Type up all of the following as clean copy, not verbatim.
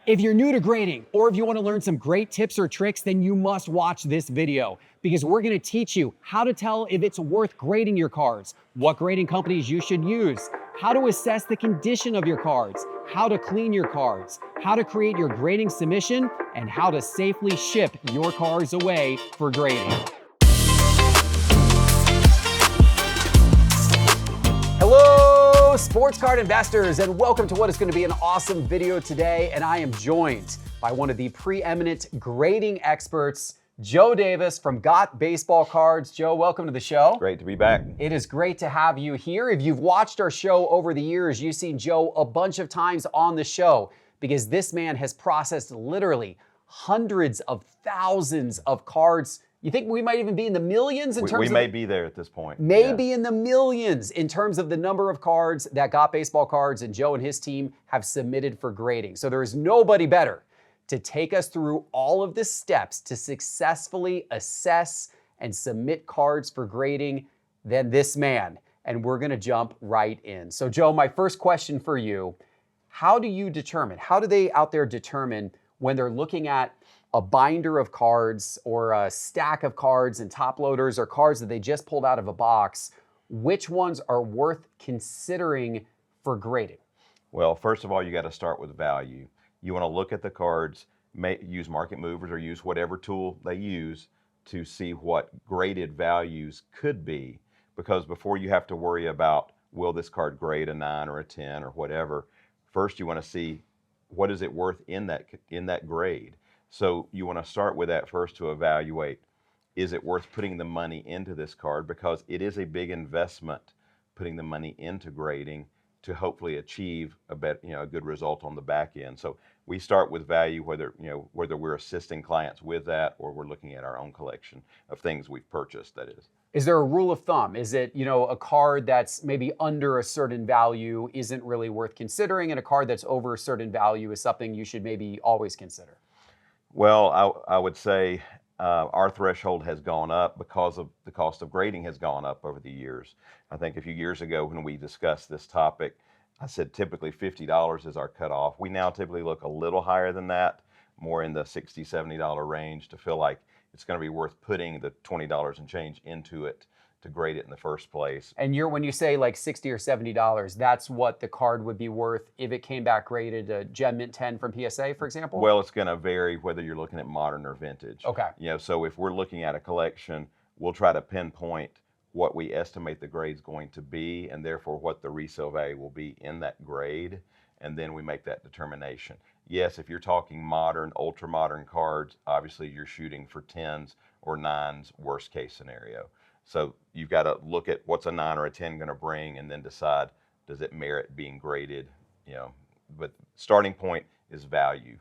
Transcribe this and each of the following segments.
If you're new to grading, or if you want to learn some great tips or tricks, then you must watch this video because we're going to teach you how to tell if it's worth grading your cards, what grading companies you should use, how to assess the condition of your cards, how to clean your cards, how to create your grading submission, and how to safely ship your cards away for grading. Hello, sports card investors, and welcome to what is going to be an awesome video today. And I am joined by one of the preeminent grading experts, Joe Davis from Got Baseball Cards. Joe, welcome to the show. Great to be back. It is great to have you here. If you've watched our show over the years, you've seen Joe a bunch of times on the show because this man has processed literally hundreds of thousands of cards. You think we might even be in the millions in terms of... We may be there at this point. Maybe in the millions in terms of the number of cards that Got Baseball Cards and Joe and his team have submitted for grading. So there is nobody better to take us through all of the steps to successfully assess and submit cards for grading than this man. And we're going to jump right in. So Joe, my first question for you, how do they out there determine when they're looking at a binder of cards or a stack of cards and top loaders or cards that they just pulled out of a box, which ones are worth considering for grading? Well, first of all, you got to start with value. You want to look at the cards, use market movers or use whatever tool they use to see what graded values could be. Because before you have to worry about, will this card grade a 9 or a 10 or whatever, first you want to see what is it worth in that grade. So you want to start with that first to evaluate, is it worth putting the money into this card? Because it is a big investment putting the money into grading to hopefully achieve a good result on the back end. So we start with value, whether we're assisting clients with that or we're looking at our own collection of things we've purchased, that is. Is there a rule of thumb? Is it, a card that's maybe under a certain value isn't really worth considering, and a card that's over a certain value is something you should maybe always consider? Well, I would say our threshold has gone up because of the cost of grading has gone up over the years. I think a few years ago when we discussed this topic, I said typically $50 is our cutoff. We now typically look a little higher than that, more in the $60, $70 range to feel like it's going to be worth putting the $20 and change into it to grade it in the first place. And when you say like $60 or $70, that's what the card would be worth if it came back graded a Gem Mint 10 from PSA, for example? Well, it's going to vary whether you're looking at modern or vintage. Okay. So if we're looking at a collection, we'll try to pinpoint what we estimate the grade's going to be and therefore what the resale value will be in that grade, and then we make that determination. Yes, if you're talking modern, ultra modern cards, obviously you're shooting for 10s or 9s, worst case scenario. So you've got to look at what's a 9 or a 10 going to bring and then decide, does it merit being graded? But starting point is value.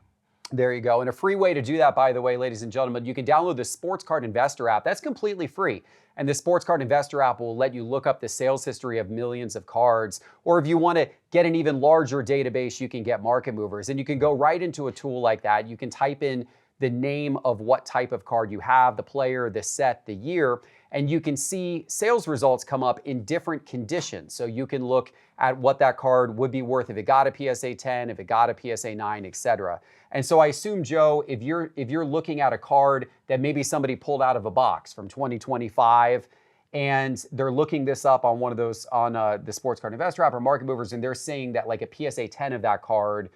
There you go. And a free way to do that, by the way, ladies and gentlemen, you can download the Sports Card Investor app. That's completely free. And the Sports Card Investor app will let you look up the sales history of millions of cards. Or if you want to get an even larger database, you can get market movers. And you can go right into a tool like that. You can type in the name of what type of card you have, the player, the set, the year, and you can see sales results come up in different conditions. So you can look at what that card would be worth if it got a PSA 10, if it got a PSA 9, etc. And so I assume, Joe, if you're looking at a card that maybe somebody pulled out of a box from 2025, and they're looking this up on one of those on the Sports Card Investor app or Market Movers, and they're saying that like a PSA 10 of that card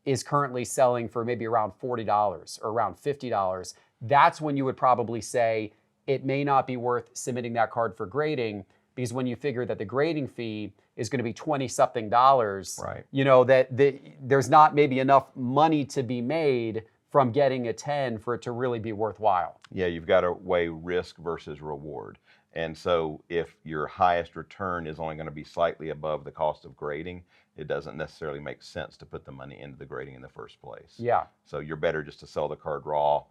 is currently selling for maybe around $40 or around $50, that's when you would probably say it may not be worth submitting that card for grading, because when you figure that the grading fee is going to be $20-something, right, there's not maybe enough money to be made from getting a 10 for it to really be worthwhile. Yeah, you've got to weigh risk versus reward. And so if your highest return is only going to be slightly above the cost of grading, it doesn't necessarily make sense to put the money into the grading in the first place. Yeah. So you're better just to sell the card raw,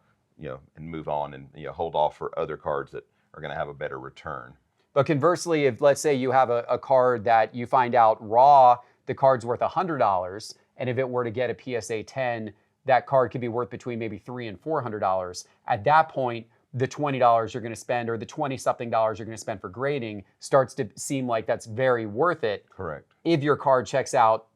and move on and hold off for other cards that are going to have a better return. But conversely, if let's say you have a card that you find out raw, the card's worth $100, and if it were to get a PSA 10, that card could be worth between maybe $300 and $400. At that point, the $20 you're going to spend or the 20-something dollars you're going to spend for grading starts to seem like that's very worth it. Correct. If your card checks out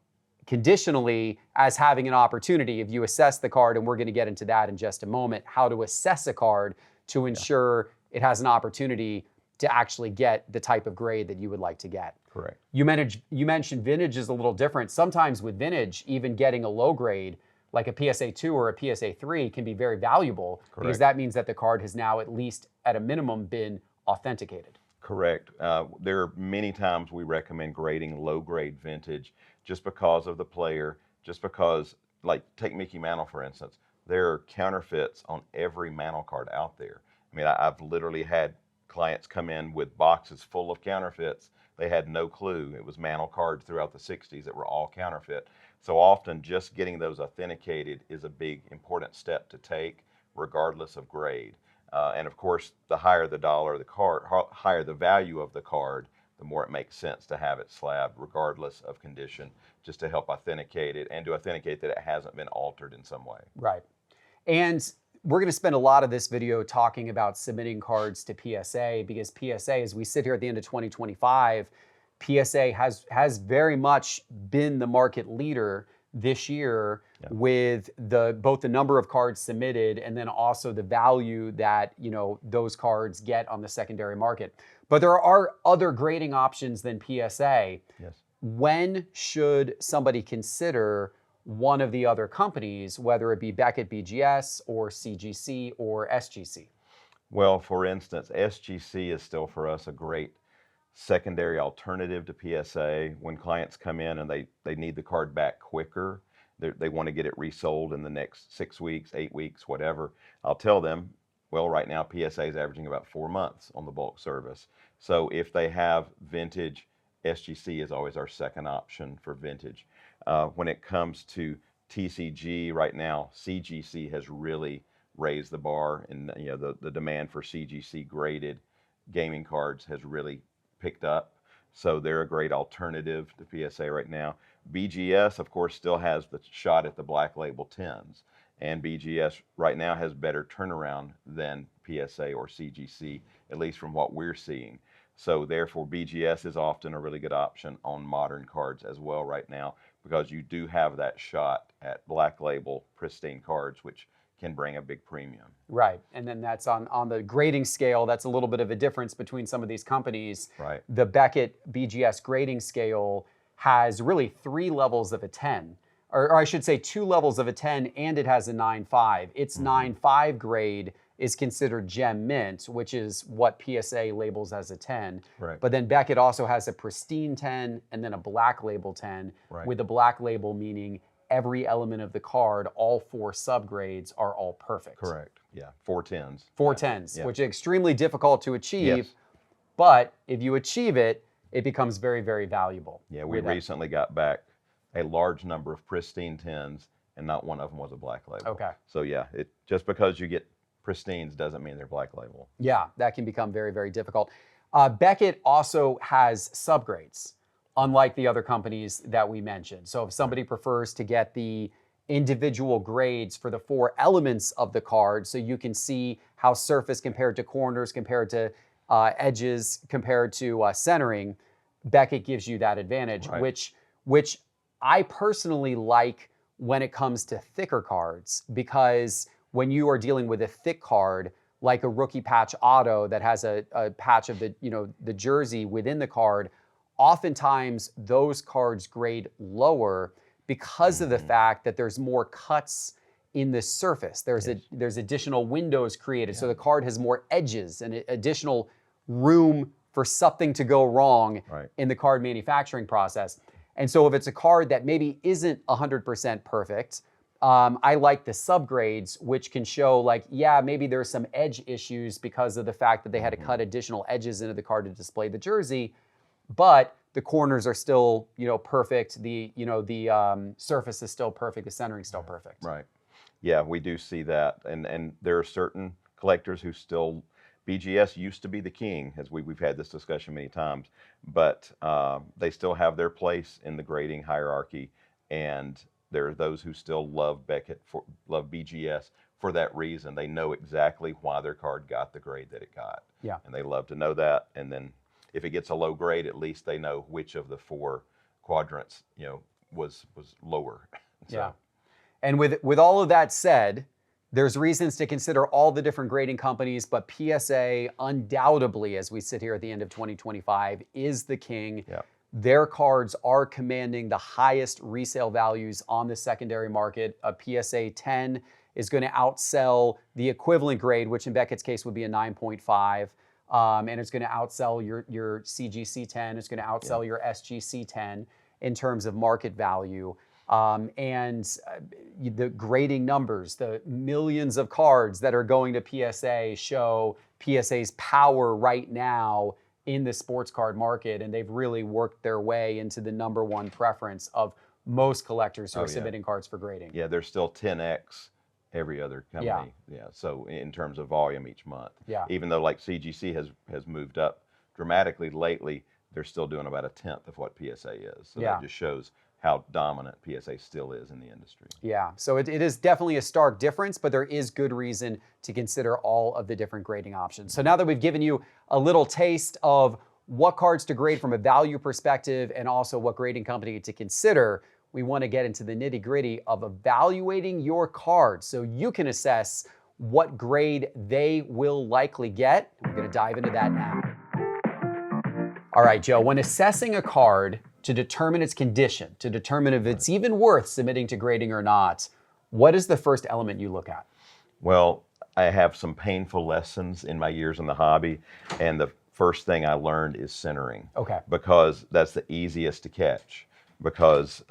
conditionally as having an opportunity. If you assess the card, and we're going to get into that in just a moment, how to assess a card to ensure it has an opportunity to actually get the type of grade that you would like to get. Correct. You mentioned vintage is a little different. Sometimes with vintage, even getting a low grade like a PSA 2 or a PSA 3 can be very valuable because that means that the card has now at least at a minimum been authenticated. Correct. There are many times we recommend grading low grade vintage just because of the player, just because, like take Mickey Mantle for instance, there are counterfeits on every Mantle card out there. I mean, I've literally had clients come in with boxes full of counterfeits. They had no clue. It was Mantle cards throughout the 60s that were all counterfeit. So often just getting those authenticated is a big important step to take regardless of grade. And of course, the higher the dollar of the card, higher the value of the card, the more it makes sense to have it slabbed regardless of condition, just to help authenticate it and to authenticate that it hasn't been altered in some way. Right. And we're going to spend a lot of this video talking about submitting cards to PSA because PSA, as we sit here at the end of 2025, PSA has very much been the market leader this year with both the number of cards submitted and then also the value that those cards get on the secondary market. But there are other grading options than PSA. Yes. When should somebody consider one of the other companies, whether it be Beckett BGS or CGC or SGC? Well, for instance, SGC is still for us a great secondary alternative to PSA. When clients come in and they need the card back quicker, they want to get it resold in the next 6 weeks, 8 weeks, whatever, I'll tell them, well, right now PSA is averaging about 4 months on the bulk service. So if they have vintage, SGC is always our second option for vintage. When it comes to TCG right now, CGC has really raised the bar, and the demand for CGC graded gaming cards has really picked up. So they're a great alternative to PSA right now. BGS, of course, still has the shot at the Black Label 10s. And BGS right now has better turnaround than PSA or CGC, at least from what we're seeing. So therefore, BGS is often a really good option on modern cards as well right now, because you do have that shot at Black Label pristine cards, which can bring a big premium. Right. And then that's on the grading scale. That's a little bit of a difference between some of these companies. Right. The Beckett BGS grading scale has really 3 levels of a 10, or I should say 2 levels of a 10, and it has a 9.5. Its 9.5 grade is considered gem mint, which is what PSA labels as a 10. Right. But then Beckett also has a pristine 10 and then a black label 10, with the black label meaning every element of the card, all 4 subgrades are all perfect. Correct. Yeah. 4 10s. 4 10s, which is extremely difficult to achieve. Yes. But if you achieve it, it becomes very, very valuable. Yeah, we recently got back a large number of pristine 10s, and not one of them was a black label. Okay. So yeah, just because you get pristines doesn't mean they're black label. Yeah, that can become very, very difficult. Beckett also has subgrades, unlike the other companies that we mentioned. So if somebody prefers to get the individual grades for the 4 elements of the card, so you can see how surface compared to corners, compared to edges, compared to centering, Beckett gives you that advantage, which I personally like when it comes to thicker cards, because when you are dealing with a thick card, like a rookie patch auto that has a patch of the jersey within the card, oftentimes those cards grade lower because of the fact that there's more cuts in the surface. There's additional windows created, so the card has more edges and additional room for something to go wrong in the card manufacturing process. And so if it's a card that maybe isn't 100% perfect, I like the subgrades, which can show maybe there's some edge issues because of the fact that they had to cut additional edges into the card to display the jersey, but the corners are still, perfect. The surface is still perfect. The centering is still perfect. Right. Yeah, we do see that, and there are certain collectors who still. BGS used to be the king, as we've had this discussion many times, but they still have their place in the grading hierarchy, and there are those who still love Beckett, love BGS for that reason. They know exactly why their card got the grade that it got. Yeah. And they love to know that, and then if it gets a low grade, at least they know which of the 4 quadrants, was lower. So, Yeah. And with all of that said, there's reasons to consider all the different grading companies, but PSA undoubtedly, as we sit here at the end of 2025, is the king. yeah. Their cards are commanding the highest resale values on the secondary market. A PSA 10 is going to outsell the equivalent grade, which in Beckett's case would be a 9.5. And it's going to outsell your CGC 10. It's going to outsell your SGC 10 in terms of market value. The grading numbers, the millions of cards that are going to PSA show PSA's power right now in the sports card market. And they've really worked their way into the number one preference of most collectors who are submitting cards for grading. Yeah, they're still 10x every other company. Yeah. So in terms of volume each month. Yeah. Even though like CGC has moved up dramatically lately, they're still doing about a tenth of what PSA is. So that just shows how dominant PSA still is in the industry. Yeah, so it is definitely a stark difference, but there is good reason to consider all of the different grading options. So now that we've given you a little taste of what cards to grade from a value perspective and also what grading company to consider, we want to get into the nitty-gritty of evaluating your cards so you can assess what grade they will likely get. We're going to dive into that now. All right, Joe, when assessing a card to determine its condition, to determine if it's even worth submitting to grading or not, what is the first element you look at? Well, I have some painful lessons in my years in the hobby, and the first thing I learned is centering. Okay. Because that's the easiest to catch. Because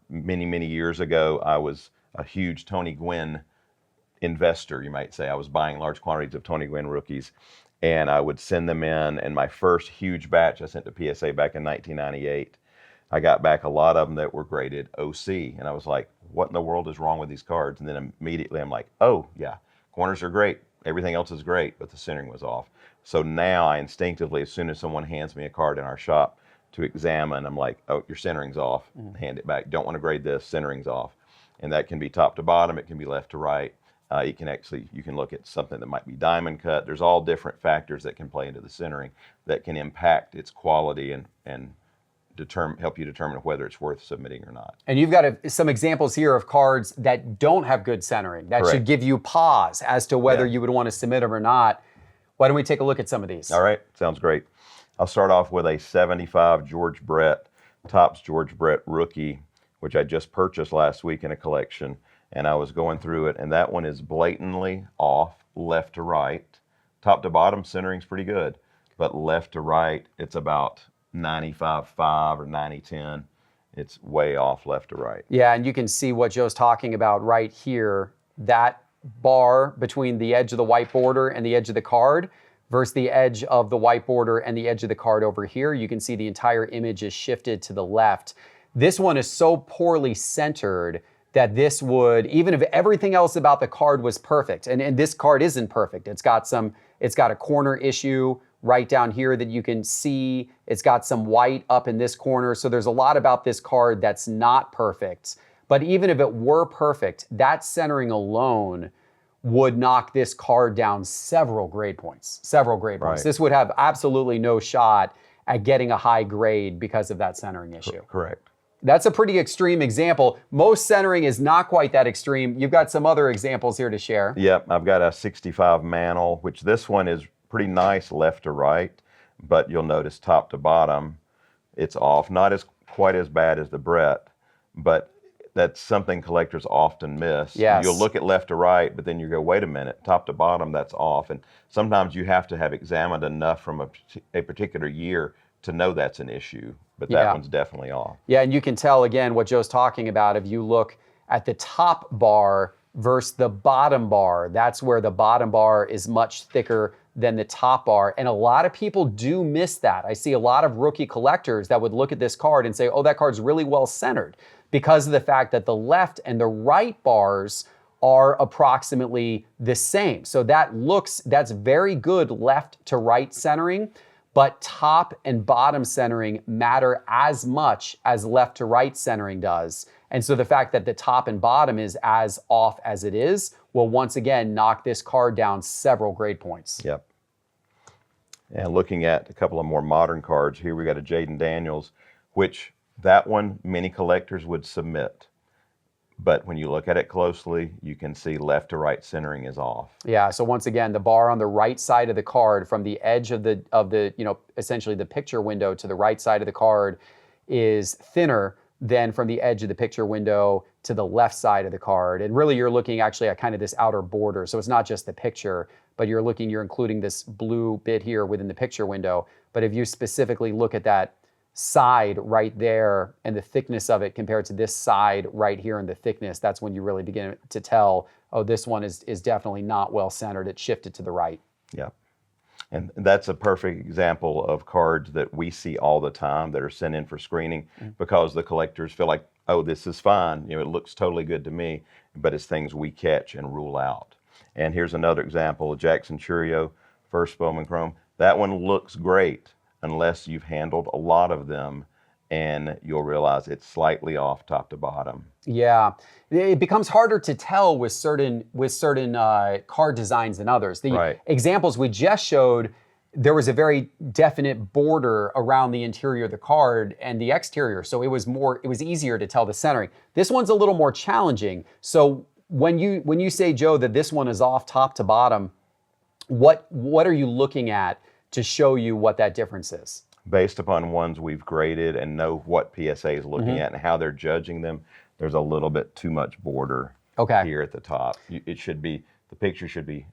many, many years ago, I was a huge Tony Gwynn investor, you might say. I was buying large quantities of Tony Gwynn rookies, and I would send them in. And my first huge batch I sent to PSA back in 1998, I got back a lot of them that were graded OC. And I was like, what in the world is wrong with these cards? And then immediately I'm like, oh, yeah, corners are great. Everything else is great, but the centering was off. So now I instinctively, as soon as someone hands me a card in our shop to examine, I'm like, oh, your centering's off. Hand it back. Don't want to grade this. Centering's off. And that can be top to bottom. It can be left to right. You can look at something that might be diamond cut. There's all different factors that can play into the centering that can impact its quality and help you determine whether it's worth submitting or not. And you've got some examples here of cards that don't have good centering. That should give you pause as to whether you would want to submit them or not. Why don't we take a look at some of these? All right, sounds great. I'll start off with a 75 George Brett, Topps George Brett rookie, which I just purchased last week in a collection. And I was going through it, and that one is blatantly off left to right. Top to bottom, centering's pretty good. But left to right, it's about 95-5 or 90-10. It's way off left to right. Yeah, and you can see what Joe's talking about right here. That bar between the edge of the white border and the edge of the card versus the edge of the white border and the edge of the card over here. You can see the entire image is shifted to the left. This one is so poorly centered that this would, even if everything else about the card was perfect, and this card isn't perfect. It's got a corner issue right down here that you can see. It's got some white up in this corner. So there's a lot about this card that's not perfect. But even if it were perfect, that centering alone would knock this card down several grade points. This would have absolutely no shot at getting a high grade because of that centering issue. Correct. That's a pretty extreme example. Most centering is not quite that extreme. You've got some other examples here to share. Yep, I've got a 65 Mantle, which this one is pretty nice left to right, but you'll notice top to bottom, it's off. Not quite as bad as the Brett, but that's something collectors often miss. Yes. You'll look at left to right, but then you go, wait a minute, top to bottom, that's off. And sometimes you have to have examined enough from a particular year to know that's an issue, but that one's definitely off. Yeah, and you can tell, again, what Joe's talking about. If you look at the top bar versus the bottom bar, that's where the bottom bar is much thicker than the top bar. And a lot of people do miss that. I see a lot of rookie collectors that would look at this card and say, oh, that card's really well centered, because of the fact that the left and the right bars are approximately the same. So that's very good left to right centering. But top and bottom centering matter as much as left to right centering does. And so the fact that the top and bottom is as off as it is will once again knock this card down several grade points. Yep. And looking at a couple of more modern cards, here we got a Jaden Daniels, which That one, many collectors would submit. But when you look at it closely, you can see left to right centering is off. Yeah, so once again, the bar on the right side of the card from the edge of the essentially the picture window to the right side of the card is thinner than from the edge of the picture window to the left side of the card. And really you're looking actually at kind of this outer border. So it's not just the picture, but you're including this blue bit here within the picture window. But if you specifically look at that side right there and the thickness of it compared to this side right here and the thickness, that's when you really begin to tell, oh, this one is definitely not well centered. It's shifted to the right. Yeah. And that's a perfect example of cards that we see all the time that are sent in for screening because the collectors feel like, oh, this is fine. It looks totally good to me, but it's things we catch and rule out. And here's another example, Jackson Churio, first Bowman Chrome. That one looks great unless you've handled a lot of them, and you'll realize it's slightly off top to bottom. Yeah, it becomes harder to tell with certain card designs than others. The examples we just showed, there was a very definite border around the interior of the card and the exterior, so it was easier to tell the centering. This one's a little more challenging. So when you say, Joe, that this one is off top to bottom, what are you looking at to show you what that difference is? Based upon ones we've graded and know what PSA is looking at and how they're judging them, there's a little bit too much border here at the top. The picture should be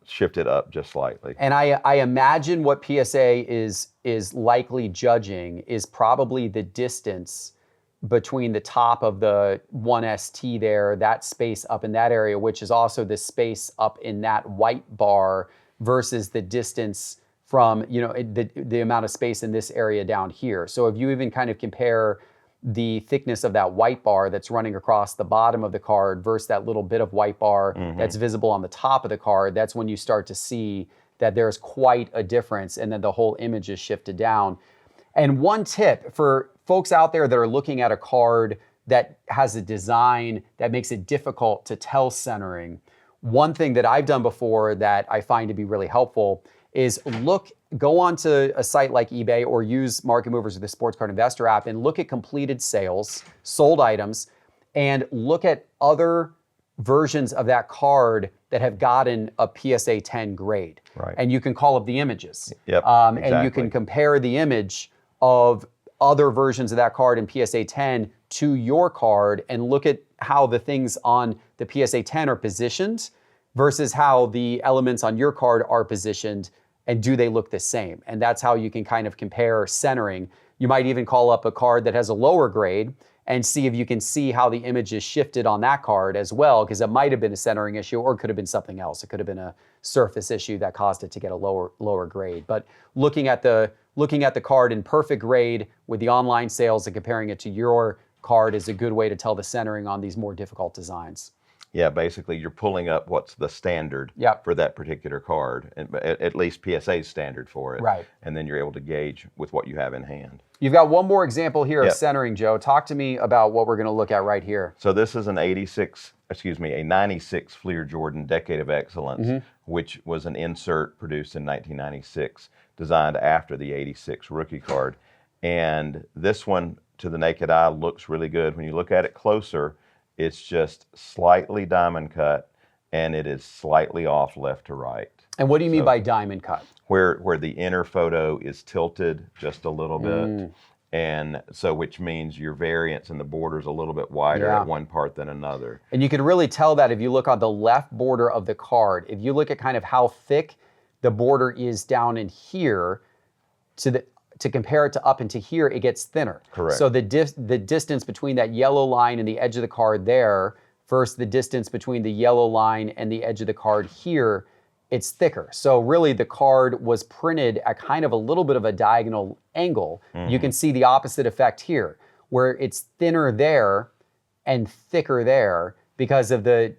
shifted up just slightly. And I imagine what PSA is likely judging is probably the distance between the top of the 1ST there, that space up in that area, which is also the space up in that white bar versus the distance from the amount of space in this area down here. So if you even kind of compare the thickness of that white bar that's running across the bottom of the card versus that little bit of white bar that's visible on the top of the card, that's when you start to see that there's quite a difference and then the whole image is shifted down. And one tip for folks out there that are looking at a card that has a design that makes it difficult to tell centering, one thing that I've done before that I find to be really helpful is go onto a site like eBay or use Market Movers or the Sports Card Investor app and look at completed sales, sold items, and look at other versions of that card that have gotten a PSA 10 grade. Right. And you can call up the images. Yep, And exactly. you can compare the image of other versions of that card in PSA 10 to your card and look at how the things on the PSA 10 are positioned versus how the elements on your card are positioned, and do they look the same? And that's how you can kind of compare centering. You might even call up a card that has a lower grade and see if you can see how the image is shifted on that card as well, because it might have been a centering issue or it could have been something else. It could have been a surface issue that caused it to get a lower grade. But looking at the card in perfect grade with the online sales and comparing it to your card is a good way to tell the centering on these more difficult designs. Yeah, basically you're pulling up what's the standard for that particular card, and at least PSA's standard for it. Right. And then you're able to gauge with what you have in hand. You've got one more example here of centering, Joe. Talk to me about what we're going to look at right here. So this is a 96 Fleer Jordan Decade of Excellence, which was an insert produced in 1996, designed after the 86 rookie card. And this one, to the naked eye, looks really good. When you look at it closer, it's just slightly diamond cut, and it is slightly off left to right. And what do you mean by diamond cut? Where the inner photo is tilted just a little bit, and so which means your variance in the border is a little bit wider at one part than another. And you can really tell that if you look on the left border of the card. If you look at kind of how thick the border is down in here to compare it to up into here, it gets thinner. Correct. So the distance between that yellow line and the edge of the card there versus the distance between the yellow line and the edge of the card here, it's thicker. So really the card was printed at kind of a little bit of a diagonal angle. You can see the opposite effect here, where it's thinner there and thicker there because of the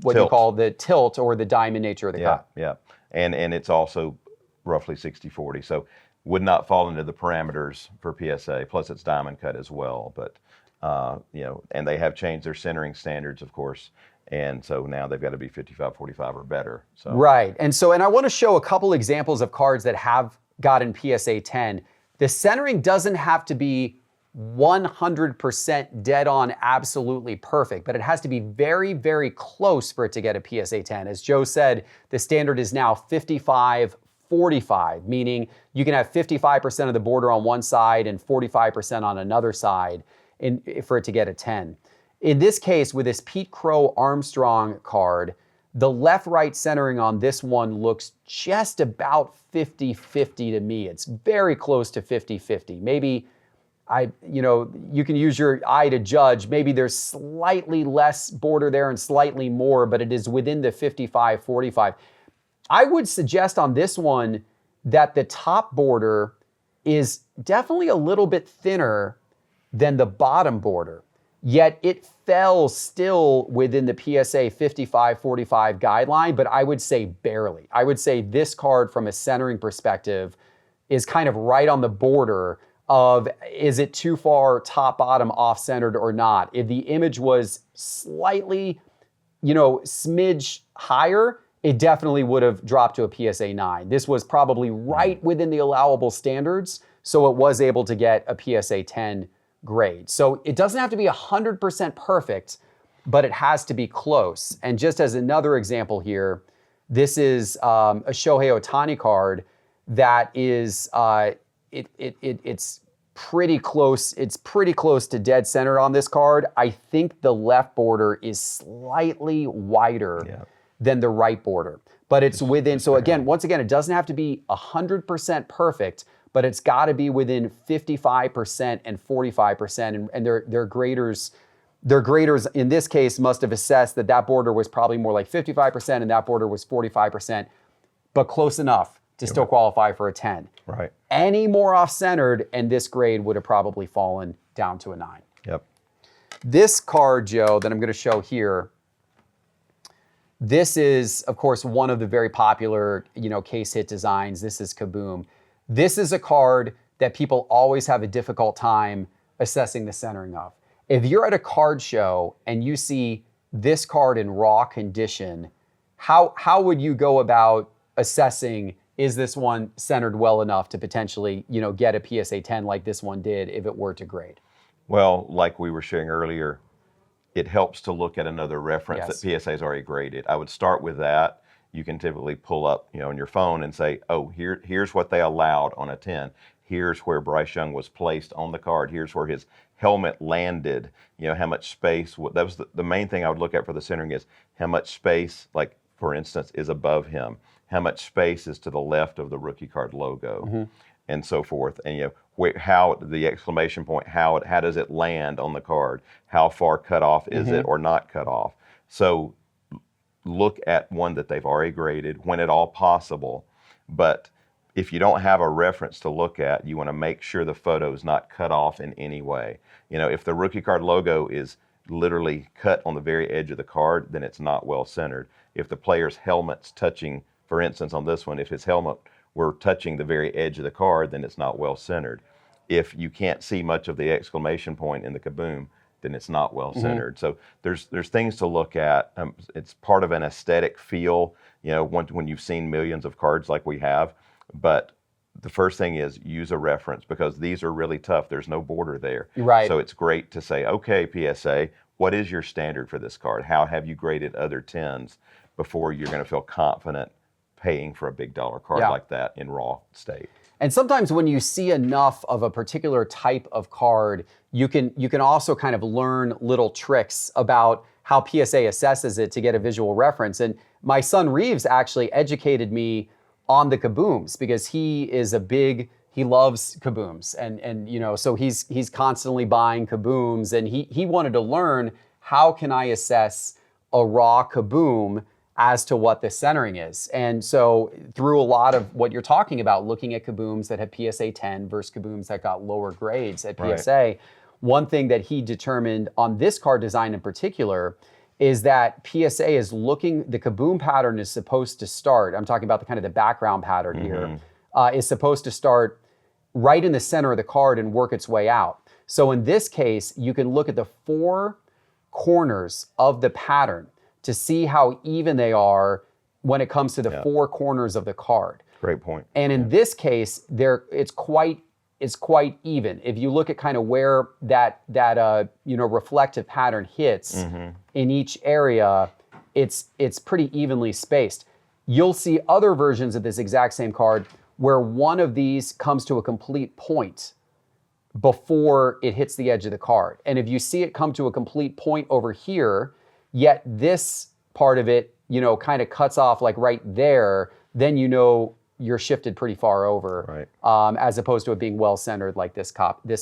what tilt. you call the tilt or the diamond nature of the cut. Yeah, and it's also roughly 60-40. So would not fall into the parameters for PSA. Plus, it's diamond cut as well. But and they have changed their centering standards, of course, and so now they've got to be 55-45 or better. So right, and I want to show a couple examples of cards that have gotten PSA 10. The centering doesn't have to be 100% dead on, absolutely perfect, but it has to be very, very close for it to get a PSA 10. As Joe said, the standard is now 55-45, meaning you can have 55% of the border on one side and 45% on another side for it to get a 10. In this case, with this Pete Crow Armstrong card, the left-right centering on this one looks just about 50-50 to me. It's very close to 50-50. Maybe you can use your eye to judge. Maybe there's slightly less border there and slightly more, but it is within the 55-45. I would suggest on this one that the top border is definitely a little bit thinner than the bottom border, yet it fell still within the PSA 55-45 guideline, but I would say barely. I would say this card from a centering perspective is kind of right on the border of, is it too far top bottom off centered or not? If the image was slightly, smidge higher, it definitely would have dropped to a PSA 9. This was probably right within the allowable standards, so it was able to get a PSA 10 grade. So it doesn't have to be 100% perfect, but it has to be close. And just as another example here, this is a Shohei Ohtani card that is, it's pretty close. It's pretty close to dead center on this card. I think the left border is slightly wider than the right border, but it's within. So again, once again, it doesn't have to be 100% perfect, but it's got to be within 55% and 45%. And their graders in this case must have assessed that border was probably more like 55% and that border was 45%, but close enough to still qualify for a 10. Right. Any more off-centered, and this grade would have probably fallen down to a 9. Yep. This card, Joe, that I'm going to show here, this is, of course, one of the very popular, case hit designs. This is Kaboom. This is a card that people always have a difficult time assessing the centering of. If you're at a card show and you see this card in raw condition, how would you go about assessing, is this one centered well enough to potentially, get a PSA 10 like this one did if it were to grade? Well, like we were sharing earlier, it helps to look at another reference that PSA has already graded. I would start with that. You can typically pull up, on your phone and say, oh, here's what they allowed on a 10. Here's where Bryce Young was placed on the card. Here's where his helmet landed. How much space. That was the main thing I would look at for the centering is how much space, like for instance, is above him. How much space is to the left of the rookie card logo, and so forth. And how the exclamation point, how does it land on the card? How far cut off is it or not cut off? So look at one that they've already graded when at all possible. But if you don't have a reference to look at, you want to make sure the photo is not cut off in any way. If the rookie card logo is literally cut on the very edge of the card, then it's not well centered. If the player's helmet's touching, for instance, on this one, if his helmet were touching the very edge of the card, then it's not well centered. If you can't see much of the exclamation point in the Kaboom, then it's not well centered. So there's things to look at. It's part of an aesthetic feel, when you've seen millions of cards like we have. But the first thing is use a reference because these are really tough. There's no border there. Right. So it's great to say, okay, PSA, what is your standard for this card? How have you graded other 10s before you're going to feel confident paying for a big dollar card like that in raw state? And sometimes when you see enough of a particular type of card, you can also kind of learn little tricks about how PSA assesses it to get a visual reference. And my son Reeves actually educated me on the Kabooms because he loves Kabooms. And so he's constantly buying Kabooms, and he wanted to learn, how can I assess a raw Kaboom as to what the centering is. And so through a lot of what you're talking about, looking at Kabooms that have PSA 10 versus Kabooms that got lower grades at PSA, one thing that he determined on this card design in particular is that PSA is the Kaboom pattern is supposed to start, I'm talking about the kind of the background pattern here, is supposed to start right in the center of the card and work its way out. So in this case, you can look at the 4 corners of the pattern to see how even they are when it comes to the 4 corners of the card. Great point. And in this case, it's quite is quite even. If you look at kind of where that reflective pattern hits in each area, it's pretty evenly spaced. You'll see other versions of this exact same card where one of these comes to a complete point before it hits the edge of the card. And if you see it come to a complete point over here, yet this part of it, kind of cuts off like right there, then you're shifted pretty far over, as opposed to it being well centered like this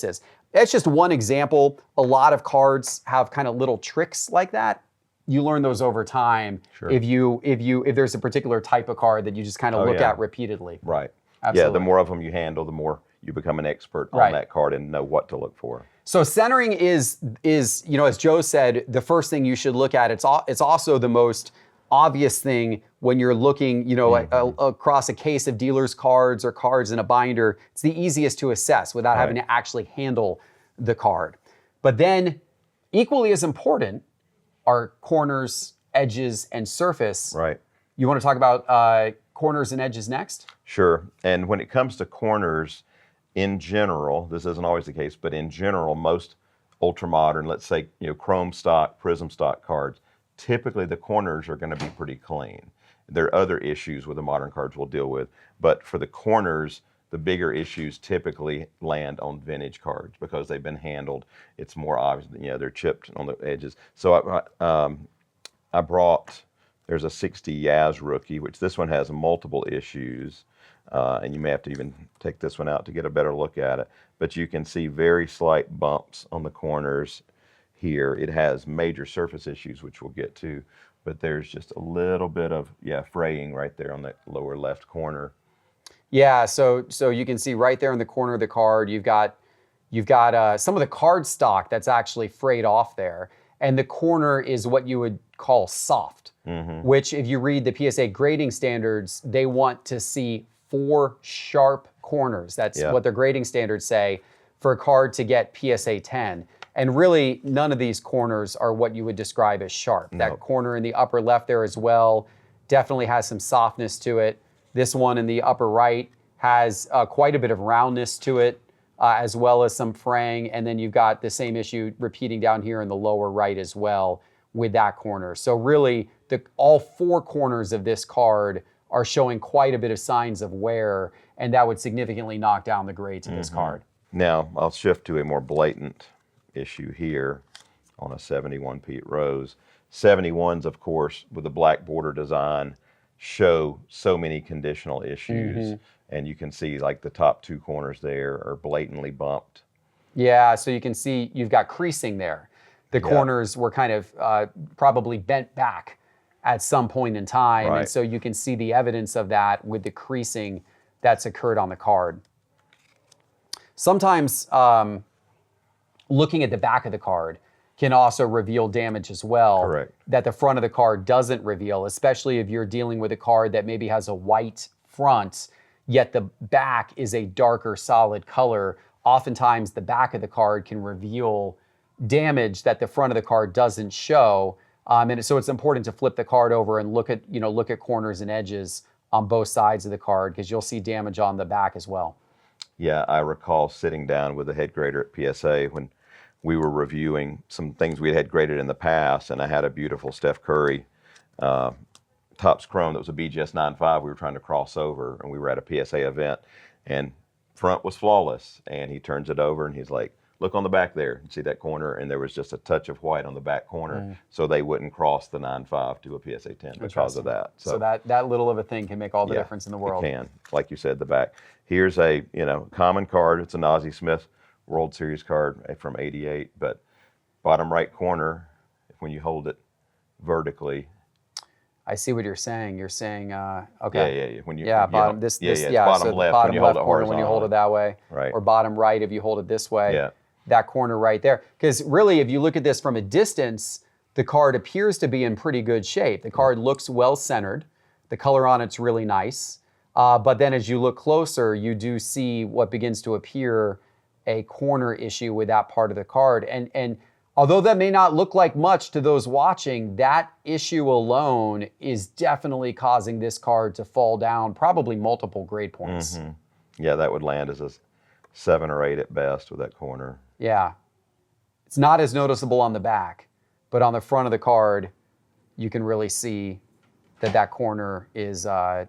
is. It's just one example. A lot of cards have kind of little tricks like that. You learn those over time. Sure. If there's a particular type of card that you just kind of look at repeatedly. Right. Absolutely. Yeah, the more of them you handle, the more you become an expert on that card and know what to look for. So centering is as Joe said, the first thing you should look at. It's also the most obvious thing when you're looking, across a case of dealers' cards or cards in a binder. It's the easiest to assess without having to actually handle the card. But then, equally as important are corners, edges, and surface. Right. You want to talk about corners and edges next? Sure. And when it comes to corners, in general, this isn't always the case, but in general, most ultra-modern, let's say, chrome stock, prism stock cards, typically the corners are going to be pretty clean. There are other issues with the modern cards we'll deal with, but for the corners, the bigger issues typically land on vintage cards because they've been handled. It's more obvious, they're chipped on the edges. So I brought, there's a 60 Yaz rookie, which this one has multiple issues. And you may have to even take this one out to get a better look at it. But you can see very slight bumps on the corners here. It has major surface issues, which we'll get to. But there's just a little bit of, fraying right there on that lower left corner. Yeah, so you can see right there in the corner of the card, you've got some of the card stock that's actually frayed off there. And the corner is what you would call soft, which if you read the PSA grading standards, they want to see 4 sharp corners. That's what their grading standards say for a card to get PSA 10. And really, none of these corners are what you would describe as sharp. No. That corner in the upper left there as well definitely has some softness to it. This one in the upper right has quite a bit of roundness to it, as well as some fraying. And then you've got the same issue repeating down here in the lower right as well with that corner. So really, all 4 corners of this card are showing quite a bit of signs of wear, and that would significantly knock down the grades of this card. Now, I'll shift to a more blatant issue here on a 71 Pete Rose. 71s, of course, with the black border design, show so many conditional issues, and you can see like the top 2 corners there are blatantly bumped. Yeah, so you can see you've got creasing there. The corners were kind of probably bent back at some point in time. And so you can see the evidence of that with the creasing that's occurred on the card. Sometimes looking at the back of the card can also reveal damage as well that the front of the card doesn't reveal, especially if you're dealing with a card that maybe has a white front, yet the back is a darker solid color. Oftentimes the back of the card can reveal damage that the front of the card doesn't show. And so it's important to flip the card over and look at corners and edges on both sides of the card, because you'll see damage on the back as well. Yeah, I recall sitting down with the head grader at PSA when we were reviewing some things we had graded in the past, and I had a beautiful Steph Curry Topps Chrome that was a BGS 9.5 we were trying to cross over, and we were at a PSA event, and front was flawless, and he turns it over and he's like, look on the back there and see that corner, and there was just a touch of white on the back corner, so they wouldn't cross the 9.5 to a PSA 10 because of that. So that little of a thing can make all the difference in the world. It can, like you said, the back. Here's a common card. It's a Ozzie Smith World Series card from '88, but bottom right corner, when you hold it vertically. I see what you're saying. You're saying, okay. Yeah. When you bottom it's bottom so left bottom when you hold it horizontally. When you hold it that way, or bottom right if you hold it this way. Yeah. That corner right there. Because really, if you look at this from a distance, the card appears to be in pretty good shape. The card looks well centered. The color on it's really nice. But then as you look closer, you do see what begins to appear a corner issue with that part of the card. And although that may not look like much to those watching, that issue alone is definitely causing this card to fall down probably multiple grade points. Yeah, that would land as a 7 or 8 at best with that corner. Yeah. It's not as noticeable on the back, but on the front of the card, you can really see that corner is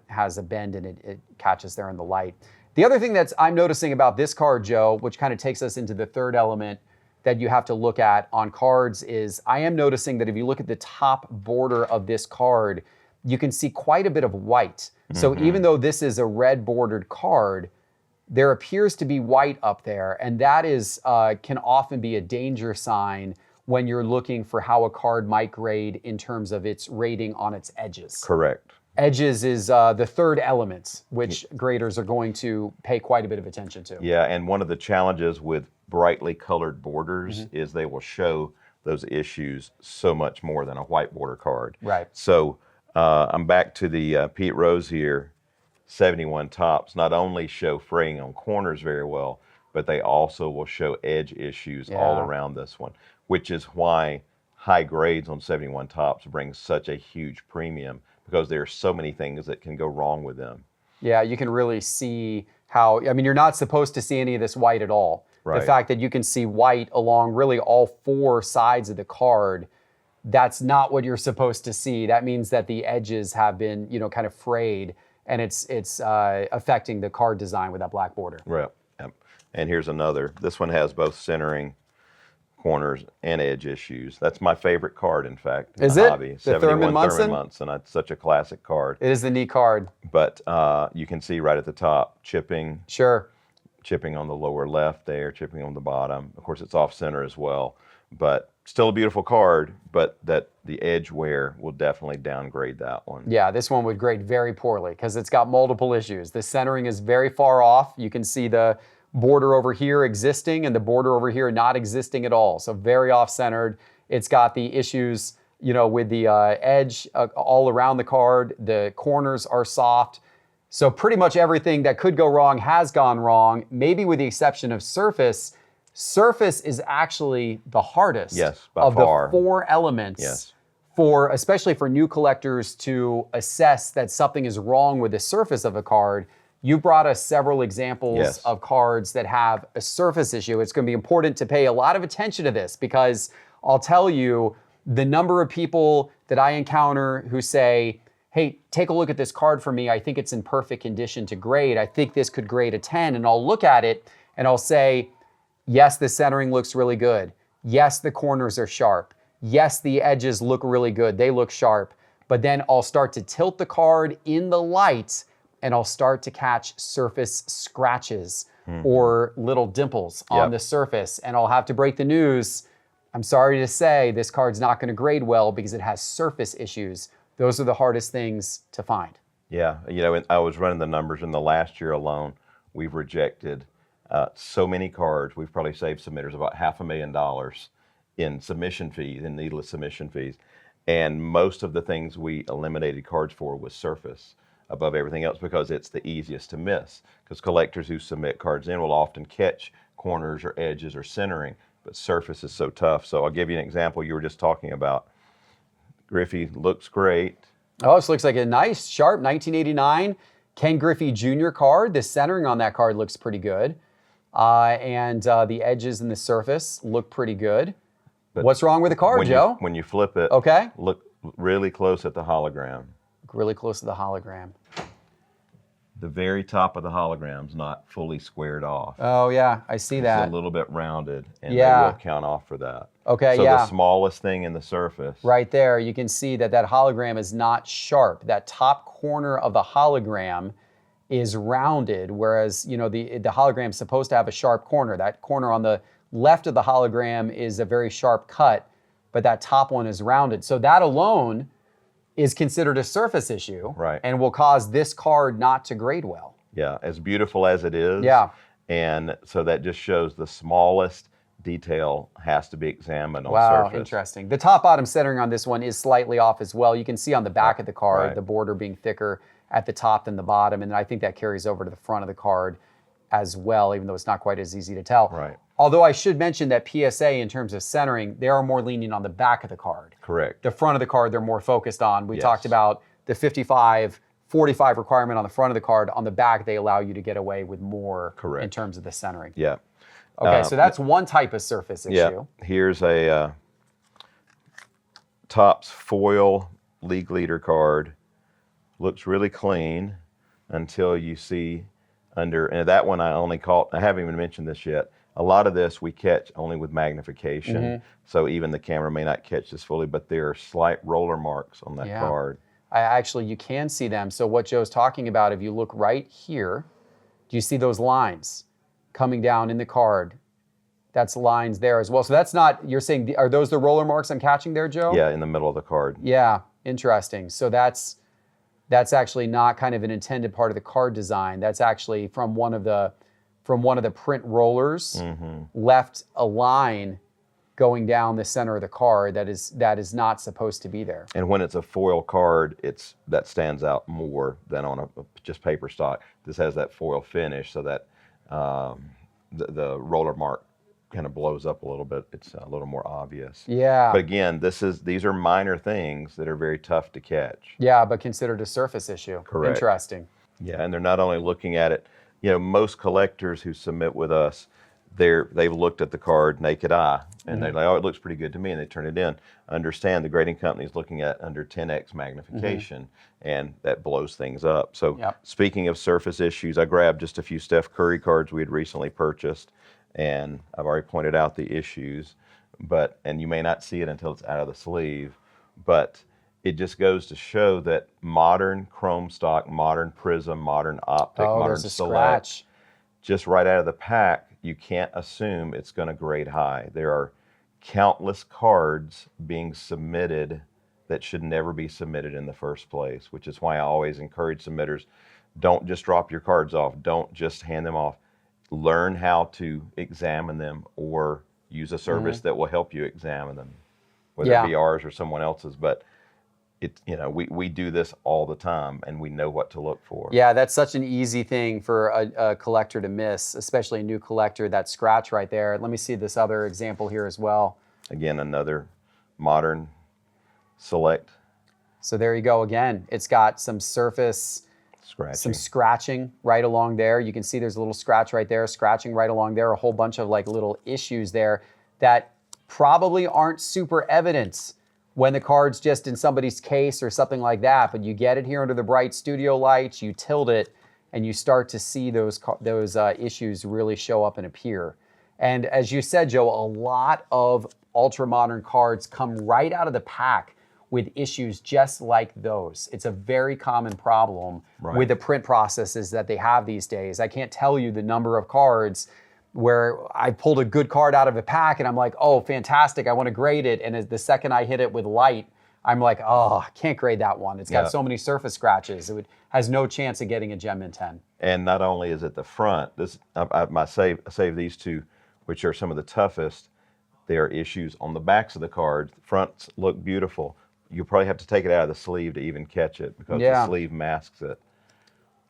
has a bend and it catches there in the light. The other thing I'm noticing about this card, Joe, which kind of takes us into the third element that you have to look at on cards, is I am noticing that if you look at the top border of this card, you can see quite a bit of white. So even though this is a red bordered card, there appears to be white up there, and that is can often be a danger sign when you're looking for how a card might grade in terms of its rating on its edges. Correct. Edges is the third element, which graders are going to pay quite a bit of attention to. Yeah, and one of the challenges with brightly colored borders is they will show those issues so much more than a white border card. Right. So I'm back to the Pete Rose here. 71 tops not only show fraying on corners very well, but they also will show edge issues all around this one, which is why high grades on 71 tops bring such a huge premium, because there are so many things that can go wrong with them. Yeah, you can really see how, I mean, you're not supposed to see any of this white at all. Right. The fact that you can see white along really all four sides of the card, that's not what you're supposed to see. That means that the edges have been, kind of frayed, and it's affecting the card design with that black border. Right. Yep. And here's another. This one has both centering, corners, and edge issues. That's my favorite card, in fact. Is it? Hobby. The 71 Thurman Munson. It's such a classic card. It is the neat card. But you can see right at the top, chipping on the lower left there, chipping on the bottom. Of course, it's off center as well. But still a beautiful card, but that the edge wear will definitely downgrade that one. Yeah, this one would grade very poorly because it's got multiple issues. The centering is very far off. You can see the border over here existing and the border over here not existing at all. So very off-centered. It's got the issues, with the edge all around the card. The corners are soft. So pretty much everything that could go wrong has gone wrong, maybe with the exception of surface. Surface is actually the hardest by far. The four elements especially for new collectors to assess that something is wrong with the surface of a card. You brought us several examples of cards that have a surface issue. It's going to be important to pay a lot of attention to this, because I'll tell you, the number of people that I encounter who say, hey, take a look at this card for me. I think it's in perfect condition to grade. I think this could grade a 10. And I'll look at it and I'll say, yes, the centering looks really good. Yes, the corners are sharp. Yes, the edges look really good. They look sharp. But then I'll start to tilt the card in the light and I'll start to catch surface scratches or little dimples on the surface. And I'll have to break the news. I'm sorry to say this card's not going to grade well because it has surface issues. Those are the hardest things to find. Yeah, I was running the numbers in the last year alone. We've rejected so many cards. We've probably saved submitters about $500,000 in submission fees, in needless submission fees. And most of the things we eliminated cards for was surface above everything else, because it's the easiest to miss. Because collectors who submit cards in will often catch corners or edges or centering, but surface is so tough. So I'll give you an example you were just talking about. Griffey looks great. Oh, this looks like a nice, sharp 1989 Ken Griffey Jr. card. The centering on that card looks pretty good. And the edges and the surface look pretty good. But what's wrong with the card, Joe? When you flip it, look really close at the hologram. Look really close to the hologram. The very top of the hologram's not fully squared off. Oh, yeah, I see that. It's a little bit rounded, and they will count off for that. Okay, so the smallest thing in the surface. Right there, you can see that hologram is not sharp. That top corner of the hologram is rounded, whereas, the hologram is supposed to have a sharp corner. That corner on the left of the hologram is a very sharp cut, but that top one is rounded. So that alone is considered a surface issue, and will cause this card not to grade well. Yeah, as beautiful as it is. Yeah. And so that just shows the smallest detail has to be examined on surface. Wow, interesting. The top-bottom centering on this one is slightly off as well. You can see on the back of the card, the border being thicker at the top than the bottom, and I think that carries over to the front of the card as well, even though it's not quite as easy to tell. Right. Although I should mention that PSA, in terms of centering, they are more lenient on the back of the card. Correct. The front of the card, they're more focused on. We talked about the 55 45 requirement on the front of the card. On the back, they allow you to get away with more Correct. in terms of the centering. Yeah. Okay, so that's one type of surface issue. Yeah. Here's a Topps foil league leader card. Looks really clean until you see under, and that one I haven't even mentioned this yet. A lot of this we catch only with magnification, so even the camera may not catch this fully, but there are slight roller marks on that card. You can see them. So what Joe's talking about, if you look right here, do you see those lines coming down in the card? That's lines there as well. So that's not, you're saying, are those the roller marks I'm catching there, Joe? Yeah, in the middle of the card. Yeah, interesting. So that's actually not kind of an intended part of the card design. That's actually from one of the print rollers, left a line going down the center of the card that is not supposed to be there. And when it's a foil card, that stands out more than on a just paper stock. This has that foil finish, so that the roller mark kind of blows up a little bit. It's a little more obvious. Yeah. But again, these are minor things that are very tough to catch. Yeah, but considered a surface issue. Correct. Interesting. Yeah, and they're not only looking at it. Most collectors who submit with us, they've looked at the card naked eye, and they're like, oh, it looks pretty good to me, and they turn it in. Understand the grading company is looking at under 10x magnification, and that blows things up. So speaking of surface issues, I grabbed just a few Steph Curry cards we had recently purchased, and I've already pointed out the issues, and you may not see it until it's out of the sleeve, but it just goes to show that modern chrome stock, modern prism, modern optic, modern select, just right out of the pack, you can't assume it's going to grade high. There are countless cards being submitted that should never be submitted in the first place, which is why I always encourage submitters, don't just drop your cards off. Don't just hand them off. Learn how to examine them or use a service that will help you examine them, whether it be ours or someone else's. But we do this all the time, and we know what to look for. Yeah, that's such an easy thing for a collector to miss, especially a new collector. That scratch right there. Let me see this other example here as well. Again, another modern select. So there you go again. It's got some surface, some scratching right along there. You can see there's a little scratch right there, scratching right along there, a whole bunch of like little issues there that probably aren't super evident when the card's just in somebody's case or something like that, but you get it here under the bright studio lights, you tilt it, and you start to see those issues really show up and appear. And as you said, Joe, a lot of ultra-modern cards come right out of the pack with issues just like those. It's a very common problem with the print processes that they have these days. I can't tell you the number of cards where I pulled a good card out of a pack and I'm like, oh, fantastic, I want to grade it. And as the second I hit it with light, I'm like, oh, I can't grade that one. It's got so many surface scratches. It has no chance of getting a Gem Mint 10. And not only is it the front, I save these two, which are some of the toughest. There are issues on the backs of the cards. The fronts look beautiful. You probably have to take it out of the sleeve to even catch it because the sleeve masks it.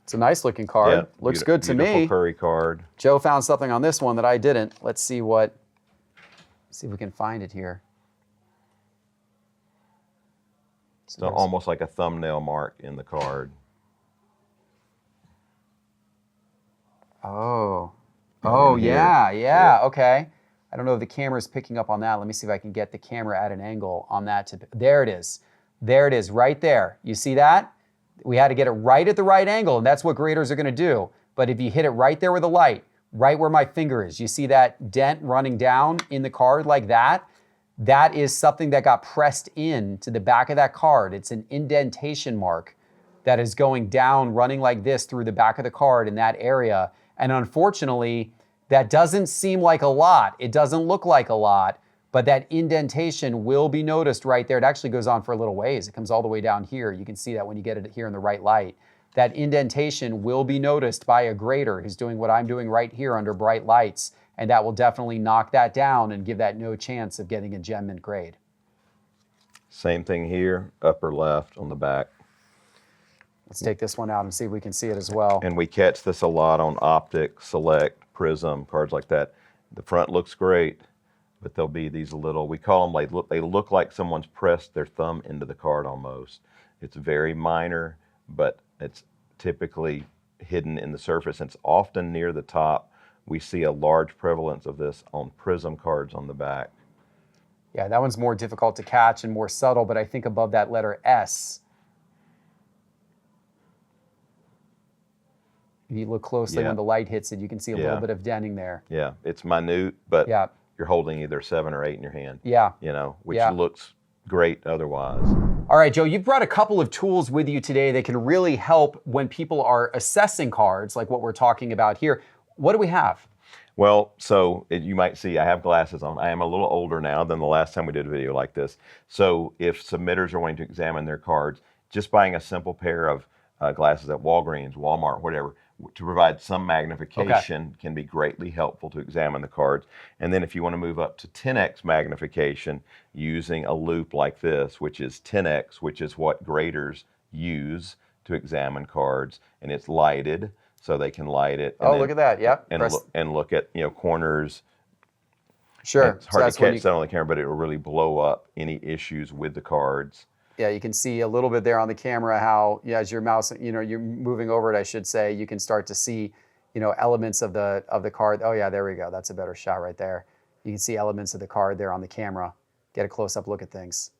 It's a nice looking card. Yeah, looks good to me. Beautiful Curry card. Joe found something on this one that I didn't. Let's see if we can find it here. So almost like a thumbnail mark in the card. Oh, yeah. Okay. I don't know if the camera's picking up on that. Let me see if I can get the camera at an angle on that. There it is. There it is, right there. You see that? We had to get it right at the right angle, and that's what graders are going to do. But if you hit it right there with the light, right where my finger is, you see that dent running down in the card like that? That is something that got pressed in to the back of that card. It's an indentation mark that is going down, running like this through the back of the card in that area. And unfortunately, that doesn't seem like a lot. It doesn't look like a lot, but that indentation will be noticed right there. It actually goes on for a little ways. It comes all the way down here. You can see that when you get it here in the right light. That indentation will be noticed by a grader who's doing what I'm doing right here under bright lights, and that will definitely knock that down and give that no chance of getting a Gem Mint grade. Same thing here, upper left on the back. Let's take this one out and see if we can see it as well. And we catch this a lot on optic, select, prism, cards like that. The front looks great, but there'll be these little, we call them, they look like someone's pressed their thumb into the card almost. It's very minor, but It's typically hidden in the surface. It's often near the top. We see a large prevalence of this on prism cards on the back. Yeah, that one's more difficult to catch and more subtle, but I think above that letter S, if you look closely when the light hits it, you can see a little bit of denting there. Yeah, it's minute, but yeah. You're holding either 7 or 8 in your hand. Yeah. You know, which looks great otherwise. All right, Joe, you've brought a couple of tools with you today that can really help when people are assessing cards, like what we're talking about here. What do we have? Well, so you might see I have glasses on. I am a little older now than the last time we did a video like this. So if submitters are wanting to examine their cards, just buying a simple pair of glasses at Walgreens, Walmart, whatever, to provide some magnification can be greatly helpful to examine the cards. And then if you want to move up to 10x magnification using a loupe like this, which is 10x, which is what graders use to examine cards, and it's lighted, so they can light it. And look at that, yep. And look at, corners. Sure. It's hard to catch that on the camera, but it will really blow up any issues with the cards. Yeah, you can see a little bit there on the camera how, as your mouse, you're moving over it, I should say, you can start to see, elements of the card. Oh yeah, there we go. That's a better shot right there. You can see elements of the card there on the camera. Get a close-up look at things.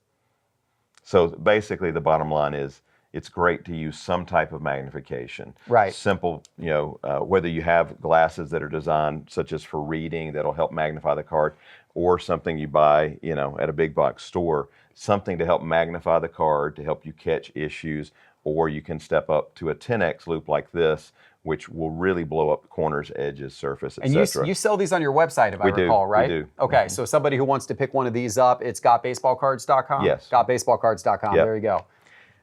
So basically the bottom line is it's great to use some type of magnification. Right. Simple, whether you have glasses that are designed such as for reading that'll help magnify the card, or something you buy, at a big box store, something to help magnify the card, to help you catch issues, or you can step up to a 10x loupe like this, which will really blow up corners, edges, surface, etc. And you sell these on your website, if I recall, right? We do. Okay, so somebody who wants to pick one of these up, it's gotbaseballcards.com? Yes. Gotbaseballcards.com, There you go.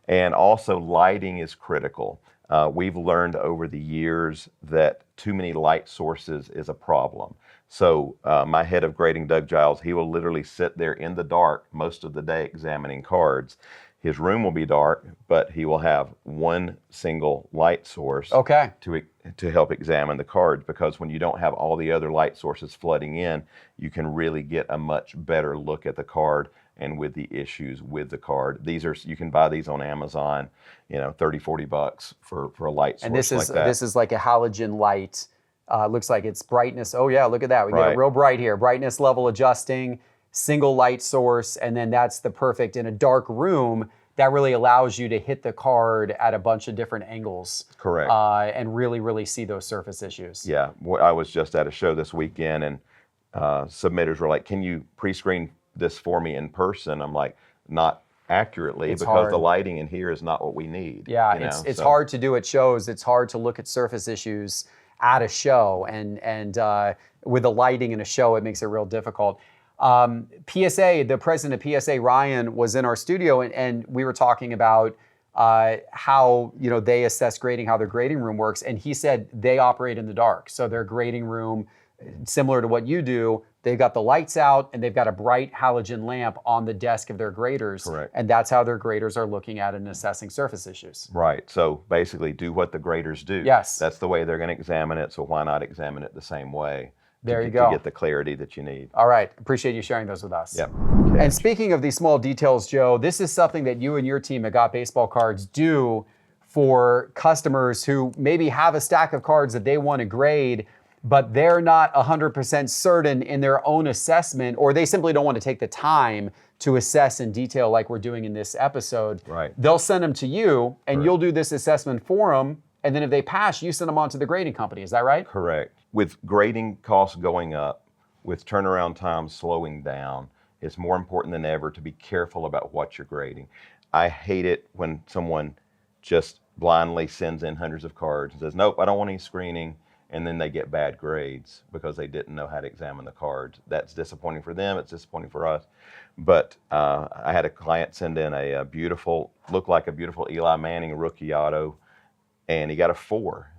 And also lighting is critical. We've learned over the years that too many light sources is a problem. So my head of grading, Doug Giles, he will literally sit there in the dark most of the day examining cards. His room will be dark, but he will have one single light source to help examine the cards, because when you don't have all the other light sources flooding in, you can really get a much better look at the card and with the issues with the card. You can buy these on Amazon, $30-40 for a light source. And this is like that. this is like a halogen light. Looks like it's brightness. Oh yeah, look at that. We get it real bright here. Brightness level adjusting, single light source, and then that's the perfect in a dark room. That really allows you to hit the card at a bunch of different angles. Correct. And really see those surface issues. Yeah, I was just at a show this weekend, and submitters were like, "Can you pre-screen this for me in person?" I'm like, "Not accurately, because hard. The lighting in here is not what we need." Yeah, it's hard to do at shows. It's hard to look at surface issues at a show, and with the lighting in a show, it makes it real difficult. PSA, the president of PSA, Ryan, was in our studio, and we were talking about how they assess grading, how their grading room works, and he said they operate in the dark. So their grading room, similar to what you do, they've got the lights out and they've got a bright halogen lamp on the desk of their graders. Correct. And that's how their graders are looking at and assessing surface issues. Right. So basically do what the graders do. Yes. That's the way they're going to examine it, so why not examine it the same way? There you go. To get the clarity that you need. All right. Appreciate you sharing those with us. Yep. And speaking of these small details, Joe, this is something that you and your team at Got Baseball Cards do for customers who maybe have a stack of cards that they want to grade, but they're not 100% certain in their own assessment, or they simply don't want to take the time to assess in detail like we're doing in this episode. Right. They'll send them to you, and you'll do this assessment for them, and then if they pass, you send them on to the grading company. Is that right? Correct. With grading costs going up, with turnaround times slowing down, it's more important than ever to be careful about what you're grading. I hate it when someone just blindly sends in hundreds of cards and says, "Nope, I don't want any screening," and then they get bad grades because they didn't know how to examine the cards. That's disappointing for them. It's disappointing for us. But I had a client send in a looked like a beautiful Eli Manning rookie auto, and he got a 4.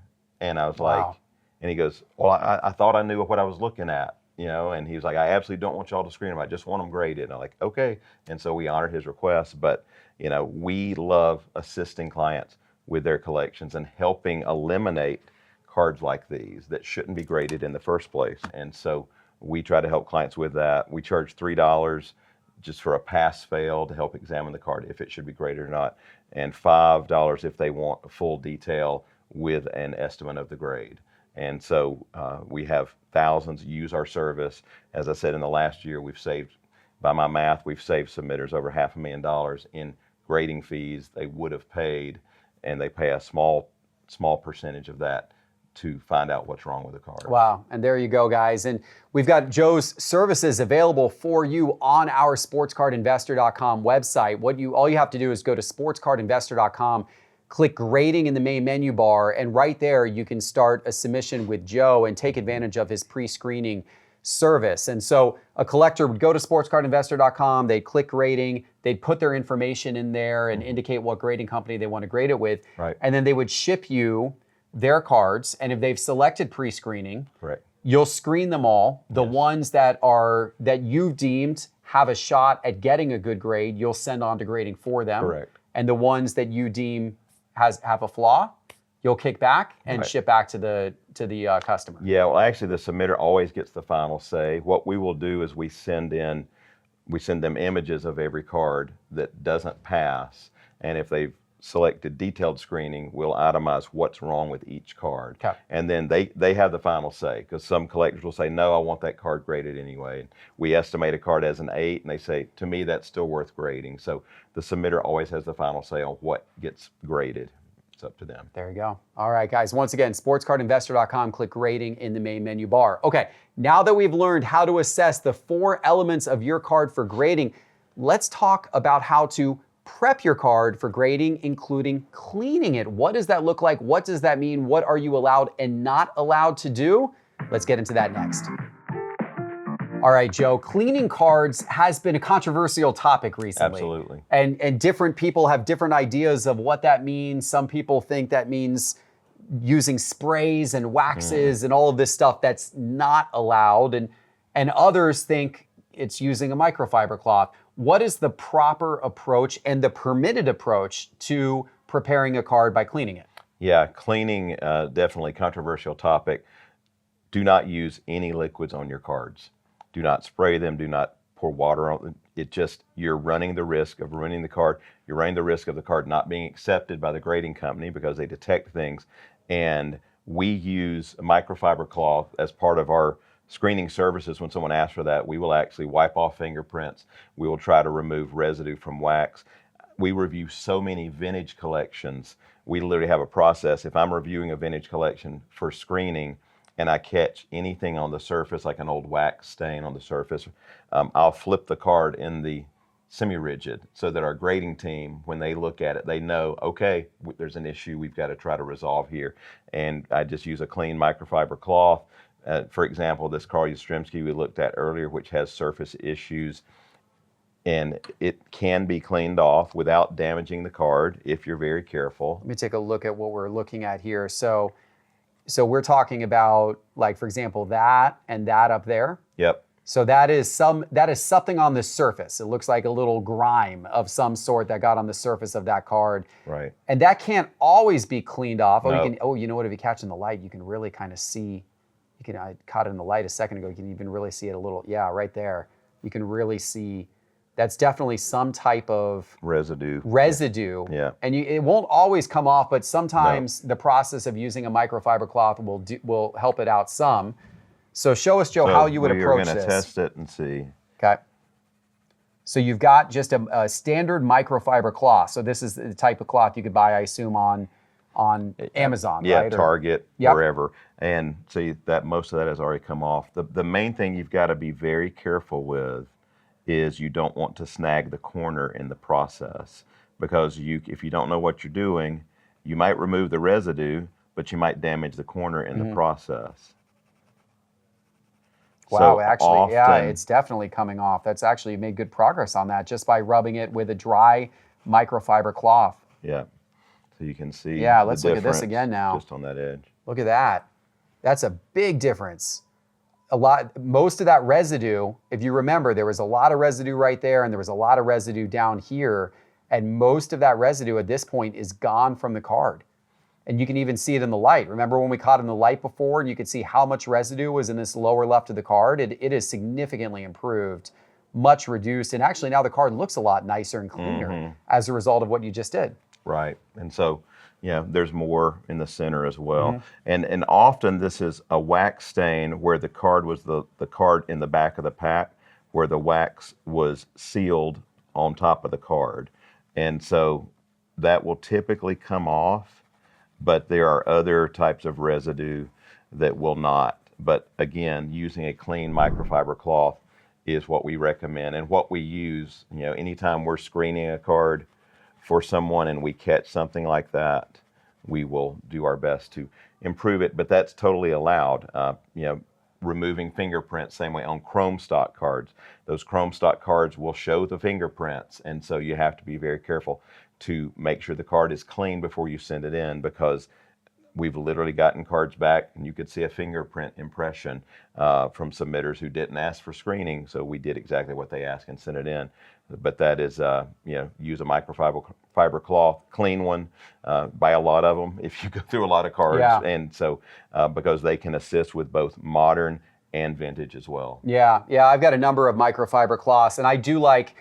And I was like, and he goes, "Well, I thought I knew what I was looking at, and he was like, "I absolutely don't want y'all to screen them. I just want them graded." And I'm like, "Okay." And so we honored his request. But, we love assisting clients with their collections and helping eliminate cards like these that shouldn't be graded in the first place. And so we try to help clients with that. We charge $3 just for a pass fail to help examine the card if it should be graded or not. and $5 if they want a full detail with an estimate of the grade. And so we have thousands use our service. As I said, in the last year, we've saved, by my math, we've saved submitters over $500,000 in grading fees they would have paid, and they pay a small percentage of that to find out what's wrong with the car. Wow. And there you go, guys. And we've got Joe's services available for you on our sportscardinvestor.com website. All you have to do is go to sportscardinvestor.com, click grading in the main menu bar, and right there you can start a submission with Joe and take advantage of his pre-screening service. And so a collector would go to sportscardinvestor.com, they'd click grading, they'd put their information in there and indicate what grading company they want to grade it with. Right. And then they would ship you their cards. And if they've selected pre-screening, correct, you'll screen them all. The ones that you've deemed have a shot at getting a good grade, you'll send on to grading for them. correct. And the ones that you deem have a flaw, you'll kick back and ship back to the customer. Yeah, well, actually, the submitter always gets the final say. What we will do is we send them images of every card that doesn't pass, and if they've selected detailed screening, we'll itemize what's wrong with each card. Okay. And then they have the final say, because some collectors will say, no, I want that card graded anyway. We estimate a card as an 8, and they say, to me, that's still worth grading. So the submitter always has the final say on what gets graded. It's up to them. There you go. All right, guys. Once again, sportscardinvestor.com, click grading in the main menu bar. Okay, now that we've learned how to assess the 4 elements of your card for grading, let's talk about how to prep your card for grading, including cleaning it. What does that look like? What does that mean? What are you allowed and not allowed to do? Let's get into that next. All right, Joe, cleaning cards has been a controversial topic recently. Absolutely. And different people have different ideas of what that means. Some people think that means using sprays and waxes and all of this stuff that's not allowed. And others think it's using a microfiber cloth. What is the proper approach and the permitted approach to preparing a card by cleaning it? Yeah, cleaning, definitely controversial topic. Do not use any liquids on your cards. Do not spray them. Do not pour water on them. You're running the risk of ruining the card. You're running the risk of the card not being accepted by the grading company because they detect things. And we use a microfiber cloth as part of our screening services. When someone asks for that, we will actually wipe off fingerprints. We will try to remove residue from wax. We review so many vintage collections. We literally have a process. If I'm reviewing a vintage collection for screening and I catch anything on the surface, like an old wax stain on the surface, I'll flip the card in the semi-rigid so that our grading team, when they look at it, they know, okay, there's an issue we've got to try to resolve here. And I just use a clean microfiber cloth. For example, this Carl Yastrzemski we looked at earlier, which has surface issues, and it can be cleaned off without damaging the card if you're very careful. Let me take a look at what we're looking at here. So we're talking about, like, for example, that and that up there. Yep. So that is something on the surface. It looks like a little grime of some sort that got on the surface of that card. Right. And that can't always be cleaned off. No. You know what? If you catch in the light, you can really kind of see. I caught it in the light a second ago. You can even really see it a little. Yeah, right there. You can really see. That's definitely some type of residue. Yeah. And it won't always come off, but sometimes the process of using a microfiber cloth will help it out some. So show us, Joe, how you would approach this. We're going to test it and see. Okay. So you've got just a standard microfiber cloth. So this is the type of cloth you could buy, I assume, on Amazon, yeah, right? Target, wherever. And see that most of that has already come off. The main thing you've got to be very careful with is you don't want to snag the corner in the process, because if you don't know what you're doing, you might remove the residue, but you might damage the corner in the process. Wow, actually, yeah, it's definitely coming off. That's actually made good progress on that just by rubbing it with a dry microfiber cloth. Yeah, so you can see. Yeah, let's look at this again now. Just on that edge. Look at that. That's a big difference. Most of that residue, if you remember, there was a lot of residue right there, and there was a lot of residue down here, and most of that residue at this point is gone from the card. And you can even see it in the light. Remember when we caught in the light before, and you could see how much residue was in this lower left of the card? It is significantly improved, much reduced, and actually now the card looks a lot nicer and cleaner as a result of what you just did. Right. And so, there's more in the center as well. And often this is a wax stain where the card was the card in the back of the pack, where the wax was sealed on top of the card. And so that will typically come off, but there are other types of residue that will not. But again, using a clean microfiber cloth is what we recommend and what we use. Anytime we're screening a card for someone and we catch something like that, we will do our best to improve it, but that's totally allowed. Removing fingerprints, same way on chrome stock cards. Those chrome stock cards will show the fingerprints, and so you have to be very careful to make sure the card is clean before you send it in, because we've literally gotten cards back and you could see a fingerprint impression from submitters who didn't ask for screening, so we did exactly what they asked and sent it in. But that is, use a microfiber cloth, clean one, buy a lot of them if you go through a lot of cards. Yeah. And so, because they can assist with both modern and vintage as well. Yeah, I've got a number of microfiber cloths, and I do like,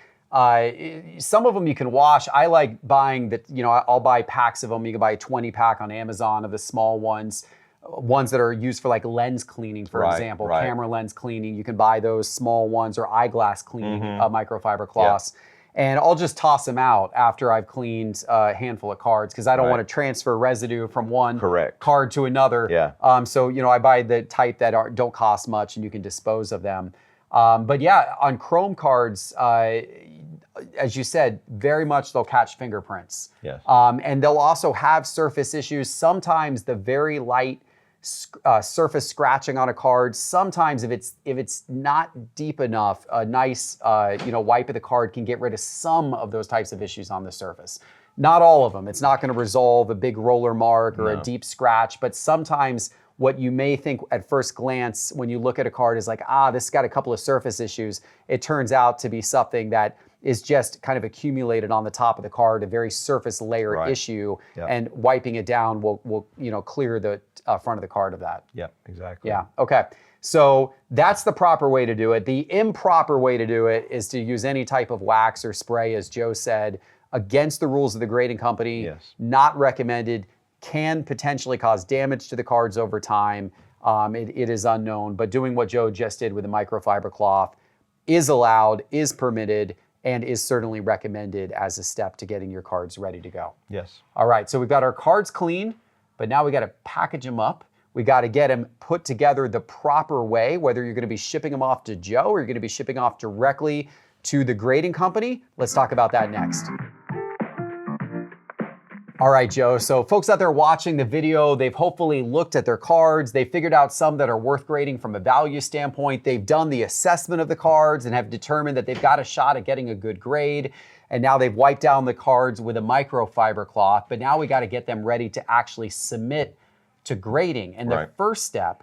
some of them you can wash. I like buying I'll buy packs of them. You can buy a 20 pack on Amazon of the small ones that are used for like lens cleaning, for example, camera lens cleaning. You can buy those small ones, or eyeglass cleaning microfiber cloths. And I'll just toss them out after I've cleaned a handful of cards, because I don't want to transfer residue from one card to another. So, I buy the type that don't cost much and you can dispose of them. But yeah, on chrome cards, as you said, very much they'll catch fingerprints. Yes. And they'll also have surface issues. Sometimes the very light surface scratching on a card. Sometimes if it's not deep enough, a nice wipe of the card can get rid of some of those types of issues on the surface. Not all of them. It's not going to resolve a big roller mark or a deep scratch, but sometimes what you may think at first glance when you look at a card is like, this has got a couple of surface issues. It turns out to be something that is just kind of accumulated on the top of the card, a very surface layer issue, and wiping it down will clear the front of the card of that. Yeah, exactly. Yeah, okay. So that's the proper way to do it. The improper way to do it is to use any type of wax or spray, as Joe said, against the rules of the grading company. Yes. Not recommended, can potentially cause damage to the cards over time. It is unknown, but doing what Joe just did with the microfiber cloth is allowed, is permitted, and is certainly recommended as a step to getting your cards ready to go. Yes. All right, so we've got our cards clean, but now we got to package them up. We got to get them put together the proper way, whether you're going to be shipping them off to Joe or you're going to be shipping off directly to the grading company. Let's talk about that next. All right, Joe. So folks out there watching the video, they've hopefully looked at their cards. They figured out some that are worth grading from a value standpoint. They've done the assessment of the cards and have determined that they've got a shot at getting a good grade. And now they've wiped down the cards with a microfiber cloth, but now we got to get them ready to actually submit to grading. And the first step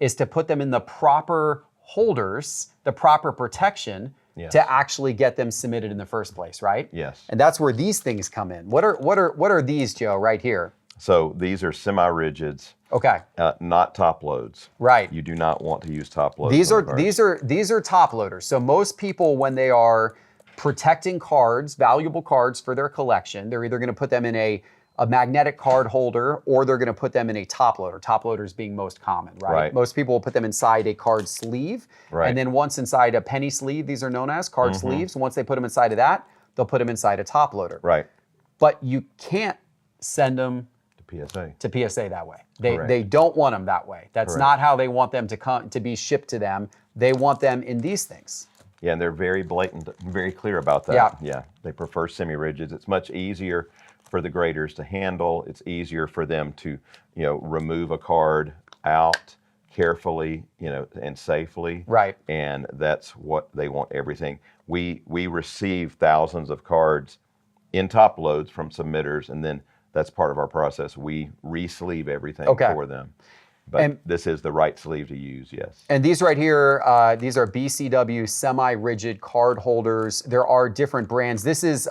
is to put them in the proper holders, the proper protection, to actually get them submitted in the first place, right? Yes. And that's where these things come in. What are these, Joe, right here? So these are semi-rigids. Okay. Not top loads. Right. You do not want to use top loads. These are top loaders. So most people, when they are protecting cards, valuable cards for their collection, they're either going to put them in a magnetic card holder, or they're going to put them in a top loader. Top loaders being most common, right? Most people will put them inside a card sleeve. And then once inside a penny sleeve, these are known as card sleeves. Once they put them inside of that, they'll put them inside a top loader. Right. But you can't send them to PSA that way. They don't want them that way. That's not how they want them to be shipped to them. They want them in these things. Yeah, and they're very blatant, very clear about that. Yeah. They prefer semi-rigids. It's much easier for the graders to handle. It's easier for them to, remove a card out carefully, and safely. Right. And that's what they want. Everything. We receive thousands of cards in top loads from submitters, and then that's part of our process. We re-sleeve everything for them. But this is the right sleeve to use, yes. And these right here, these are BCW semi-rigid card holders. There are different brands. This is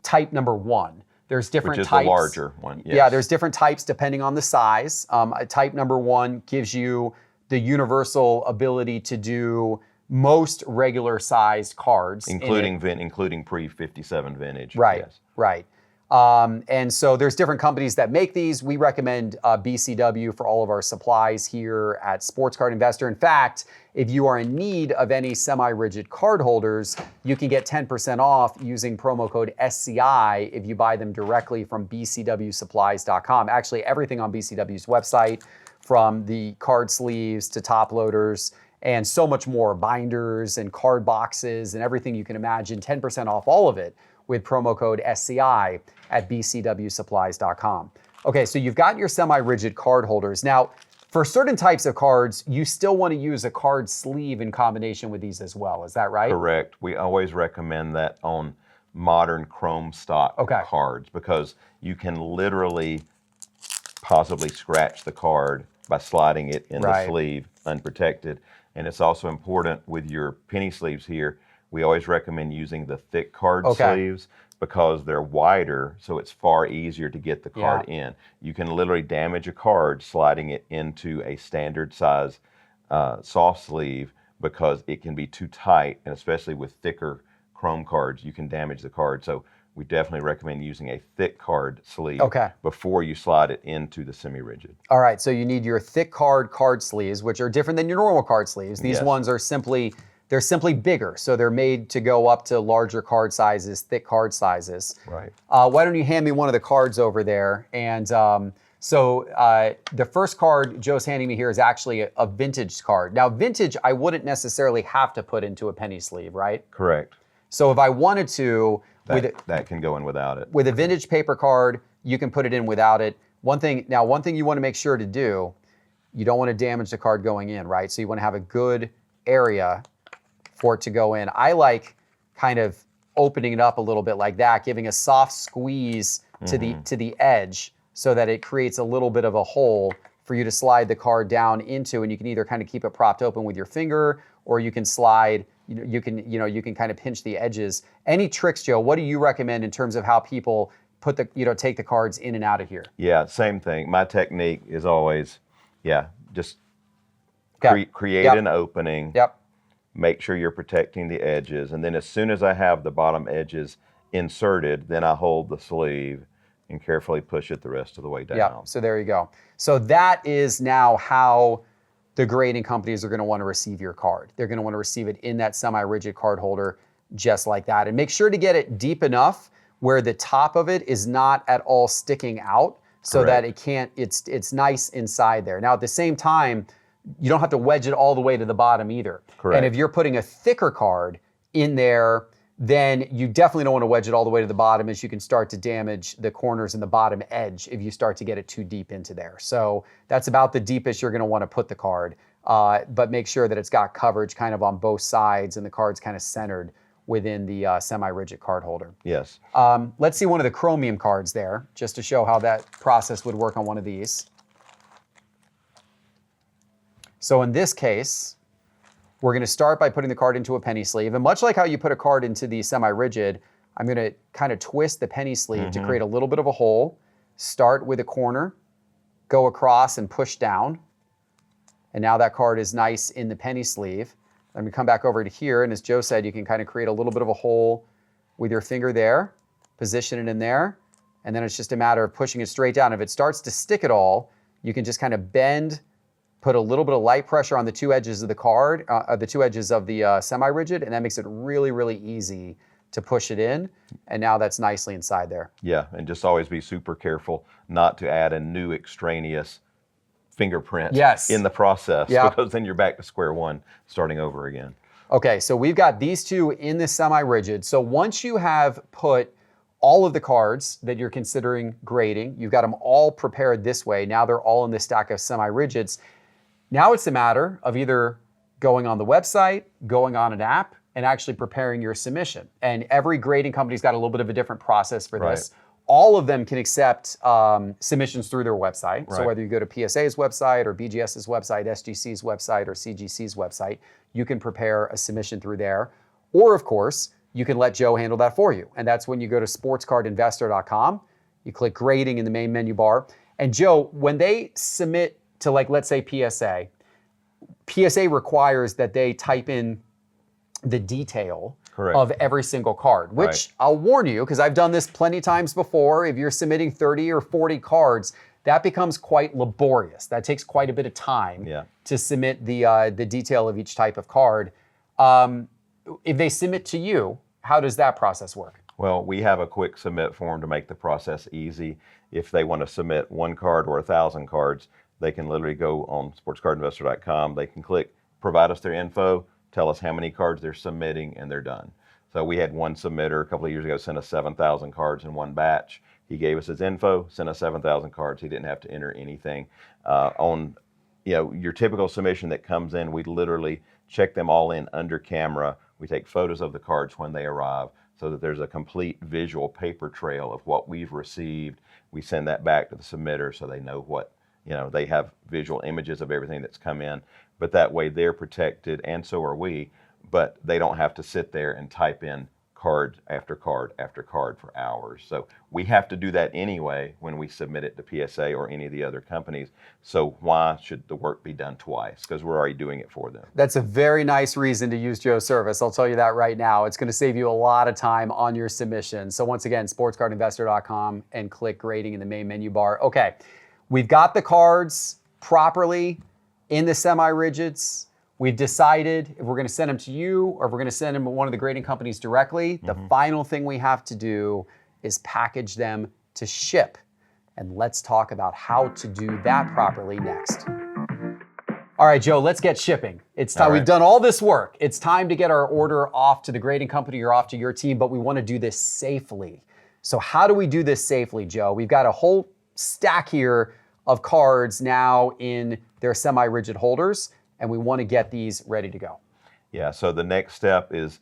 type number 1. There's different types. Which is the larger one, yes. Yeah, there's different types depending on the size. Type number 1 gives you the universal ability to do most regular sized cards. Including pre-57 vintage. Right, yes. right. And so there's different companies that make these. We recommend BCW for all of our supplies here at Sports Card Investor. In fact, if you are in need of any semi-rigid card holders, you can get 10% off using promo code SCI if you buy them directly from bcwsupplies.com. Actually, everything on BCW's website, from the card sleeves to top loaders and so much more, binders and card boxes and everything you can imagine, 10% off all of it with promo code SCI at bcwsupplies.com. Okay, so you've got your semi-rigid card holders. Now, for certain types of cards, you still want to use a card sleeve in combination with these as well. Is that right? Correct. We always recommend that on modern chrome stock cards, because you can literally possibly scratch the card by sliding it in the sleeve unprotected. And it's also important with your penny sleeves here. We always recommend using the thick card sleeves because they're wider, so it's far easier to get the card in. You can literally damage a card sliding it into a standard size soft sleeve because it can be too tight, and especially with thicker chrome cards, you can damage the card. So we definitely recommend using a thick card sleeve before you slide it into the semi-rigid. All right, so you need your thick card sleeves, which are different than your normal card sleeves. These ones are simply bigger, so they're made to go up to larger card sizes, thick card sizes. Right. Why don't you hand me one of the cards over there? And so the first card Joe's handing me here is actually a vintage card. Now, vintage, I wouldn't necessarily have to put into a penny sleeve, right? Correct. So if I wanted to, that can go in without it. With a vintage paper card, you can put it in without it. One thing you want to make sure to do, you don't want to damage the card going in, right? So you want to have a good area for it to go in. I like kind of opening it up a little bit like that, giving a soft squeeze to the edge so that it creates a little bit of a hole for you to slide the card down into, and you can either kind of keep it propped open with your finger, or you can slide, you can kind of pinch the edges. Any tricks, Joe? What do you recommend in terms of how people put take the cards in and out of here? Yeah, same thing. My technique is always, just create an opening. Make sure you're protecting the edges, and then as soon as I have the bottom edges inserted, then I hold the sleeve and carefully push it the rest of the way down. Yeah, so there you go. So that is now how the grading companies are going to want to receive your card. They're going to want to receive it in that semi-rigid card holder just like that. And make sure to get it deep enough where the top of it is not at all sticking out so that it's nice inside there. Now, at the same time, you don't have to wedge it all the way to the bottom either. And if you're putting a thicker card in there, then you definitely don't want to wedge it all the way to the bottom, as you can start to damage the corners and the bottom edge if you start to get it too deep into there. So that's about the deepest you're going to want to put the card. But make sure that it's got coverage kind of on both sides and the card's kind of centered within the semi-rigid card holder. Yes. Let's see one of the chromium cards there, just to show how that process would work on one of these. So in this case, we're going to start by putting the card into a penny sleeve. And much like how you put a card into the semi-rigid, I'm going to kind of twist the penny sleeve to create a little bit of a hole. Start with a corner, go across and push down. And now that card is nice in the penny sleeve. I'm going to come back over to here. And as Joe said, you can kind of create a little bit of a hole with your finger there, position it in there. And then it's just a matter of pushing it straight down. If it starts to stick at all, you can just kind of bend, put a little bit of light pressure on the two edges of the card, the two edges of the semi-rigid, and that makes it really, really easy to push it in. And now that's nicely inside there. Yeah, and just always be super careful not to add a new extraneous fingerprint in the process, because then you're back to square one, starting over again. Okay, so we've got these two in the semi-rigid. So once you have put all of the cards that you're considering grading, you've got them all prepared this way. Now they're all in this stack of semi-rigids. Now it's a matter of either going on the website, going on an app, and actually preparing your submission. And every grading company's got a little bit of a different process for this. All of them can accept submissions through their website. So whether you go to PSA's website or BGS's website, SGC's website, or CGC's website, you can prepare a submission through there. Or of course, you can let Joe handle that for you. And that's when you go to sportscardinvestor.com, you click grading in the main menu bar. And Joe, when they submit to, like, let's say PSA requires that they type in the detail Correct. of every single card, which Right. I'll warn you, because I've done this plenty times before. If you're submitting 30 or 40 cards, that becomes quite laborious. That takes quite a bit of time Yeah. to submit the detail of each type of card. If they submit to you, how does that process work? Well, we have a quick submit form to make the process easy. If they want to submit 1 card or 1,000 cards, they can literally go on sportscardinvestor.com. They can click, provide us their info, tell us how many cards they're submitting, and they're done. So we had one submitter a couple of years ago send us 7,000 cards in one batch. He gave us his info, sent us 7,000 cards. He didn't have to enter anything. On your typical submission that comes in, we literally check them all in under camera. We take photos of the cards when they arrive so that there's a complete visual paper trail of what we've received. We send that back to the submitter so they know what, they have visual images of everything that's come in. But that way they're protected, and so are we, but they don't have to sit there and type in card after card after card for hours. So we have to do that anyway when we submit it to PSA or any of the other companies. So why should the work be done twice? Because we're already doing it for them. That's a very nice reason to use Joe's service. I'll tell you that right now. It's going to save you a lot of time on your submission. So once again, sportscardinvestor.com and click grading in the main menu bar. Okay, we've got the cards properly in the semi-rigids. We've decided if we're going to send them to you or if we're going to send them to one of the grading companies directly. The final thing we have to do is package them to ship. And let's talk about how to do that properly next. All right, Joe, let's get shipping. It's time. All right. We've done all this work. It's time to get our order off to the grading company or off to your team, but we want to do this safely. So how do we do this safely, Joe? We've got a whole stack here of cards now in their semi-rigid holders, and we want to get these ready to go. Yeah, so the next step is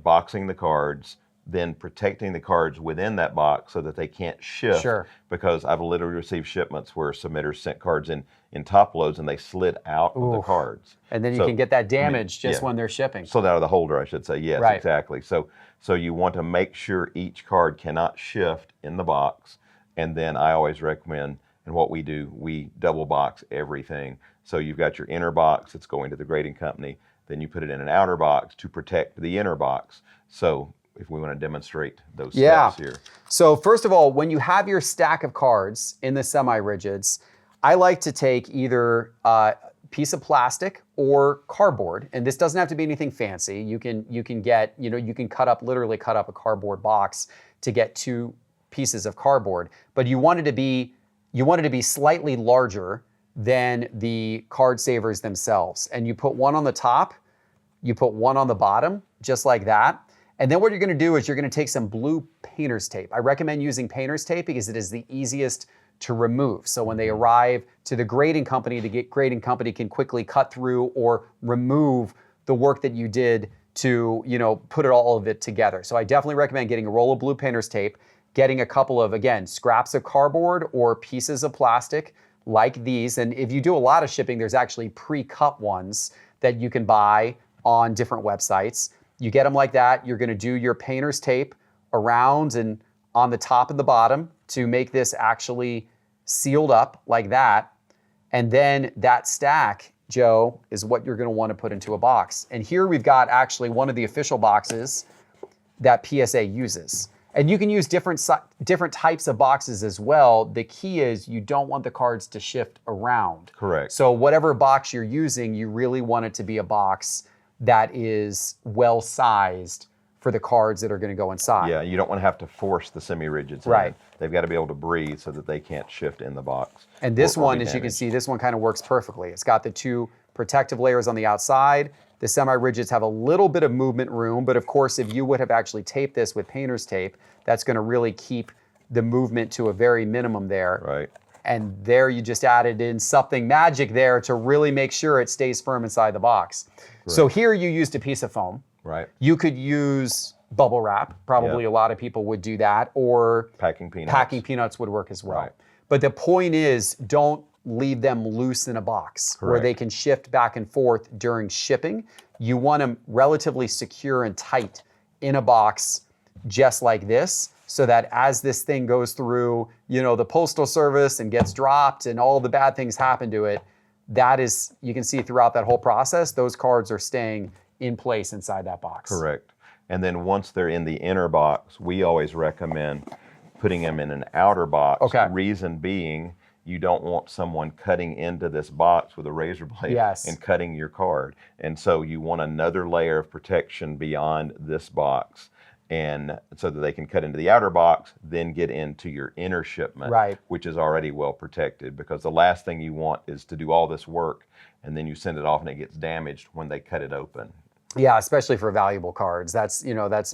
boxing the cards, then protecting the cards within that box so that they can't shift. Sure. Because I've literally received shipments where submitters sent cards in top loads and they slid out of the cards. And then you can get that damage just yeah. when they're shipping. Slid out of the holder, I should say. Yes, Right. exactly. So you want to make sure each card cannot shift in the box. And then I always recommend, and what we do, we double box everything. So you've got your inner box that's going to the grading company. Then you put it in an outer box to protect the inner box. So if we want to demonstrate those steps here. So first of all, when you have your stack of cards in the semi-rigids, I like to take either a piece of plastic or cardboard, and this doesn't have to be anything fancy. You can get, you can literally cut up a cardboard box to get 2 pieces of cardboard, but you want it to be slightly larger than the card savers themselves. And you put one on the top, you put one on the bottom, just like that. And then what you're gonna do is you're gonna take some blue painter's tape. I recommend using painter's tape because it is the easiest to remove. So when they arrive to the grading company, the grading company can quickly cut through or remove the work that you did to, put all of it together. So I definitely recommend getting a roll of blue painter's tape, getting a couple of, again, scraps of cardboard or pieces of plastic like these. And if you do a lot of shipping, there's actually pre-cut ones that you can buy on different websites. You get them like that. You're gonna do your painter's tape around and on the top and the bottom to make this actually sealed up like that. And then that stack, Joe, is what you're gonna wanna put into a box. And here we've got actually one of the official boxes that PSA uses. And you can use different types of boxes as well. The key is you don't want the cards to shift around. Correct. So whatever box you're using, you really want it to be a box that is well-sized for the cards that are going to go inside. Yeah, you don't want to have to force the semi-rigids in. Right. They've got to be able to breathe so that they can't shift in the box. And this or one, be as you can damaged. see, this one kind of works perfectly. It's got the 2 protective layers on the outside. The semi-rigids have a little bit of movement room, but of course, if you would have actually taped this with painter's tape, that's going to really keep the movement to a very minimum there. Right. And there you just added in something magic there to really make sure it stays firm inside the box. So here you used a piece of foam. Right. You could use bubble wrap. Probably Yep. a lot of people would do that, or Packing peanuts. packing peanuts would work as well. Right. But the point is, don't leave them loose in a box where Correct. they can shift back and forth during shipping. You want them relatively secure and tight in a box just like this, so that as this thing goes through, the postal service and gets dropped and all the bad things happen to it, that is, you can see throughout that whole process, those cards are staying in place inside that box. Correct. And then once they're in the inner box, we always recommend putting them in an outer box. Okay. Reason being, you don't want someone cutting into this box with a razor blade Yes. and cutting your card. And so you want another layer of protection beyond this box, and so that they can cut into the outer box, then get into your inner shipment, Right. which is already well protected. Because the last thing you want is to do all this work and then you send it off and it gets damaged when they cut it open. Yeah, especially for valuable cards. That's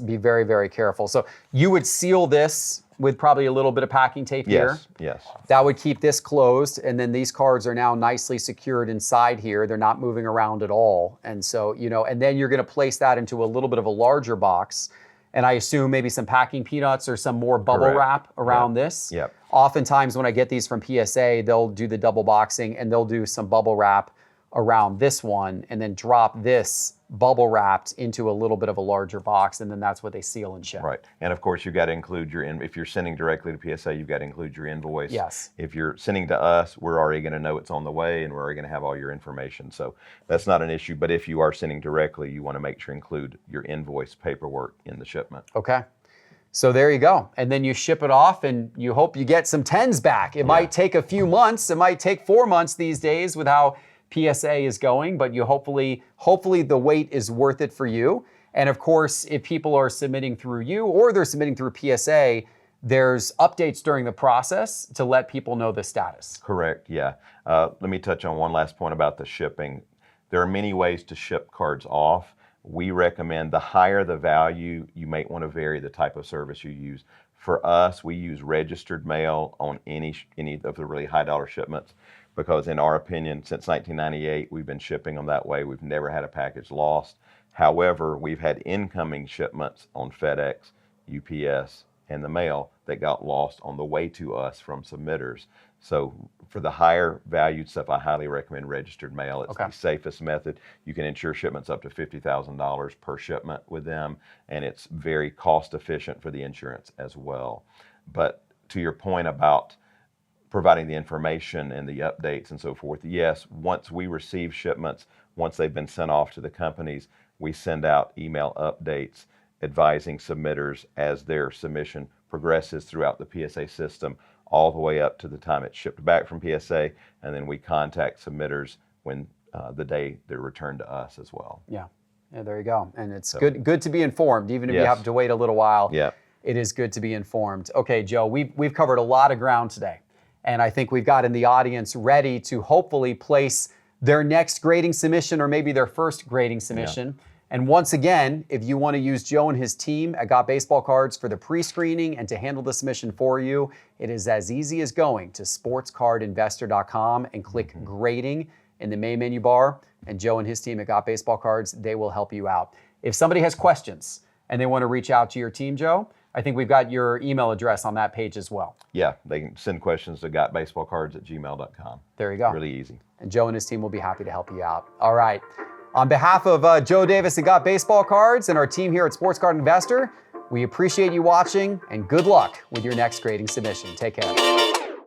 be very, very careful. So you would seal this with probably a little bit of packing tape here. Yes. That would keep this closed, and then these cards are now nicely secured inside here. They're not moving around at all. And so, and then you're going to place that into a little bit of a larger box. And I assume maybe some packing peanuts or some more bubble Correct. wrap around this. Yep. Oftentimes when I get these from PSA, they'll do the double boxing and they'll do some bubble wrap around this one and then drop this bubble wrapped into a little bit of a larger box, and then that's what they seal and ship. Right. And of course, you've got to include if you're sending directly to PSA, you've got to include your invoice. Yes. If you're sending to us, we're already going to know it's on the way and we're already going to have all your information. So that's not an issue. But if you are sending directly, you want to make sure include your invoice paperwork in the shipment. Okay. So there you go. And then you ship it off and you hope you get some 10s back. It might take a few months. It might take 4 months these days with how PSA is going, but you hopefully the wait is worth it for you. And of course, if people are submitting through you or they're submitting through PSA, there's updates during the process to let people know the status. Correct, yeah. Let me touch on one last point about the shipping. There are many ways to ship cards off. We recommend the higher the value, you might want to vary the type of service you use. For us, we use registered mail on any of the really high dollar shipments, because in our opinion, since 1998, we've been shipping them that way. We've never had a package lost. However, we've had incoming shipments on FedEx, UPS, and the mail that got lost on the way to us from submitters. So for the higher valued stuff, I highly recommend registered mail. It's the safest method. You can insure shipments up to $50,000 per shipment with them, and it's very cost efficient for the insurance as well. But to your point about providing the information and the updates and so forth, yes, once we receive shipments, once they've been sent off to the companies, we send out email updates advising submitters as their submission progresses throughout the PSA system, all the way up to the time it's shipped back from PSA, and then we contact submitters when the day they're returned to us as well. Yeah, there you go. And it's good to be informed, even if you have to wait a little while. Yeah, it is good to be informed. Okay, Joe, we've covered a lot of ground today, and I think we've gotten the audience ready to hopefully place their next grading submission or maybe their first grading submission. Yeah. And once again, if you want to use Joe and his team at Got Baseball Cards for the pre-screening and to handle the submission for you, it is as easy as going to sportscardinvestor.com and click grading in the main menu bar. And Joe and his team at Got Baseball Cards, they will help you out. If somebody has questions and they want to reach out to your team, Joe, I think we've got your email address on that page as well. Yeah, they can send questions to gotbaseballcards@gmail.com. There you go. Really easy. And Joe and his team will be happy to help you out. All right. On behalf of Joe Davis and Got Baseball Cards and our team here at Sports Card Investor, we appreciate you watching and good luck with your next grading submission. Take care.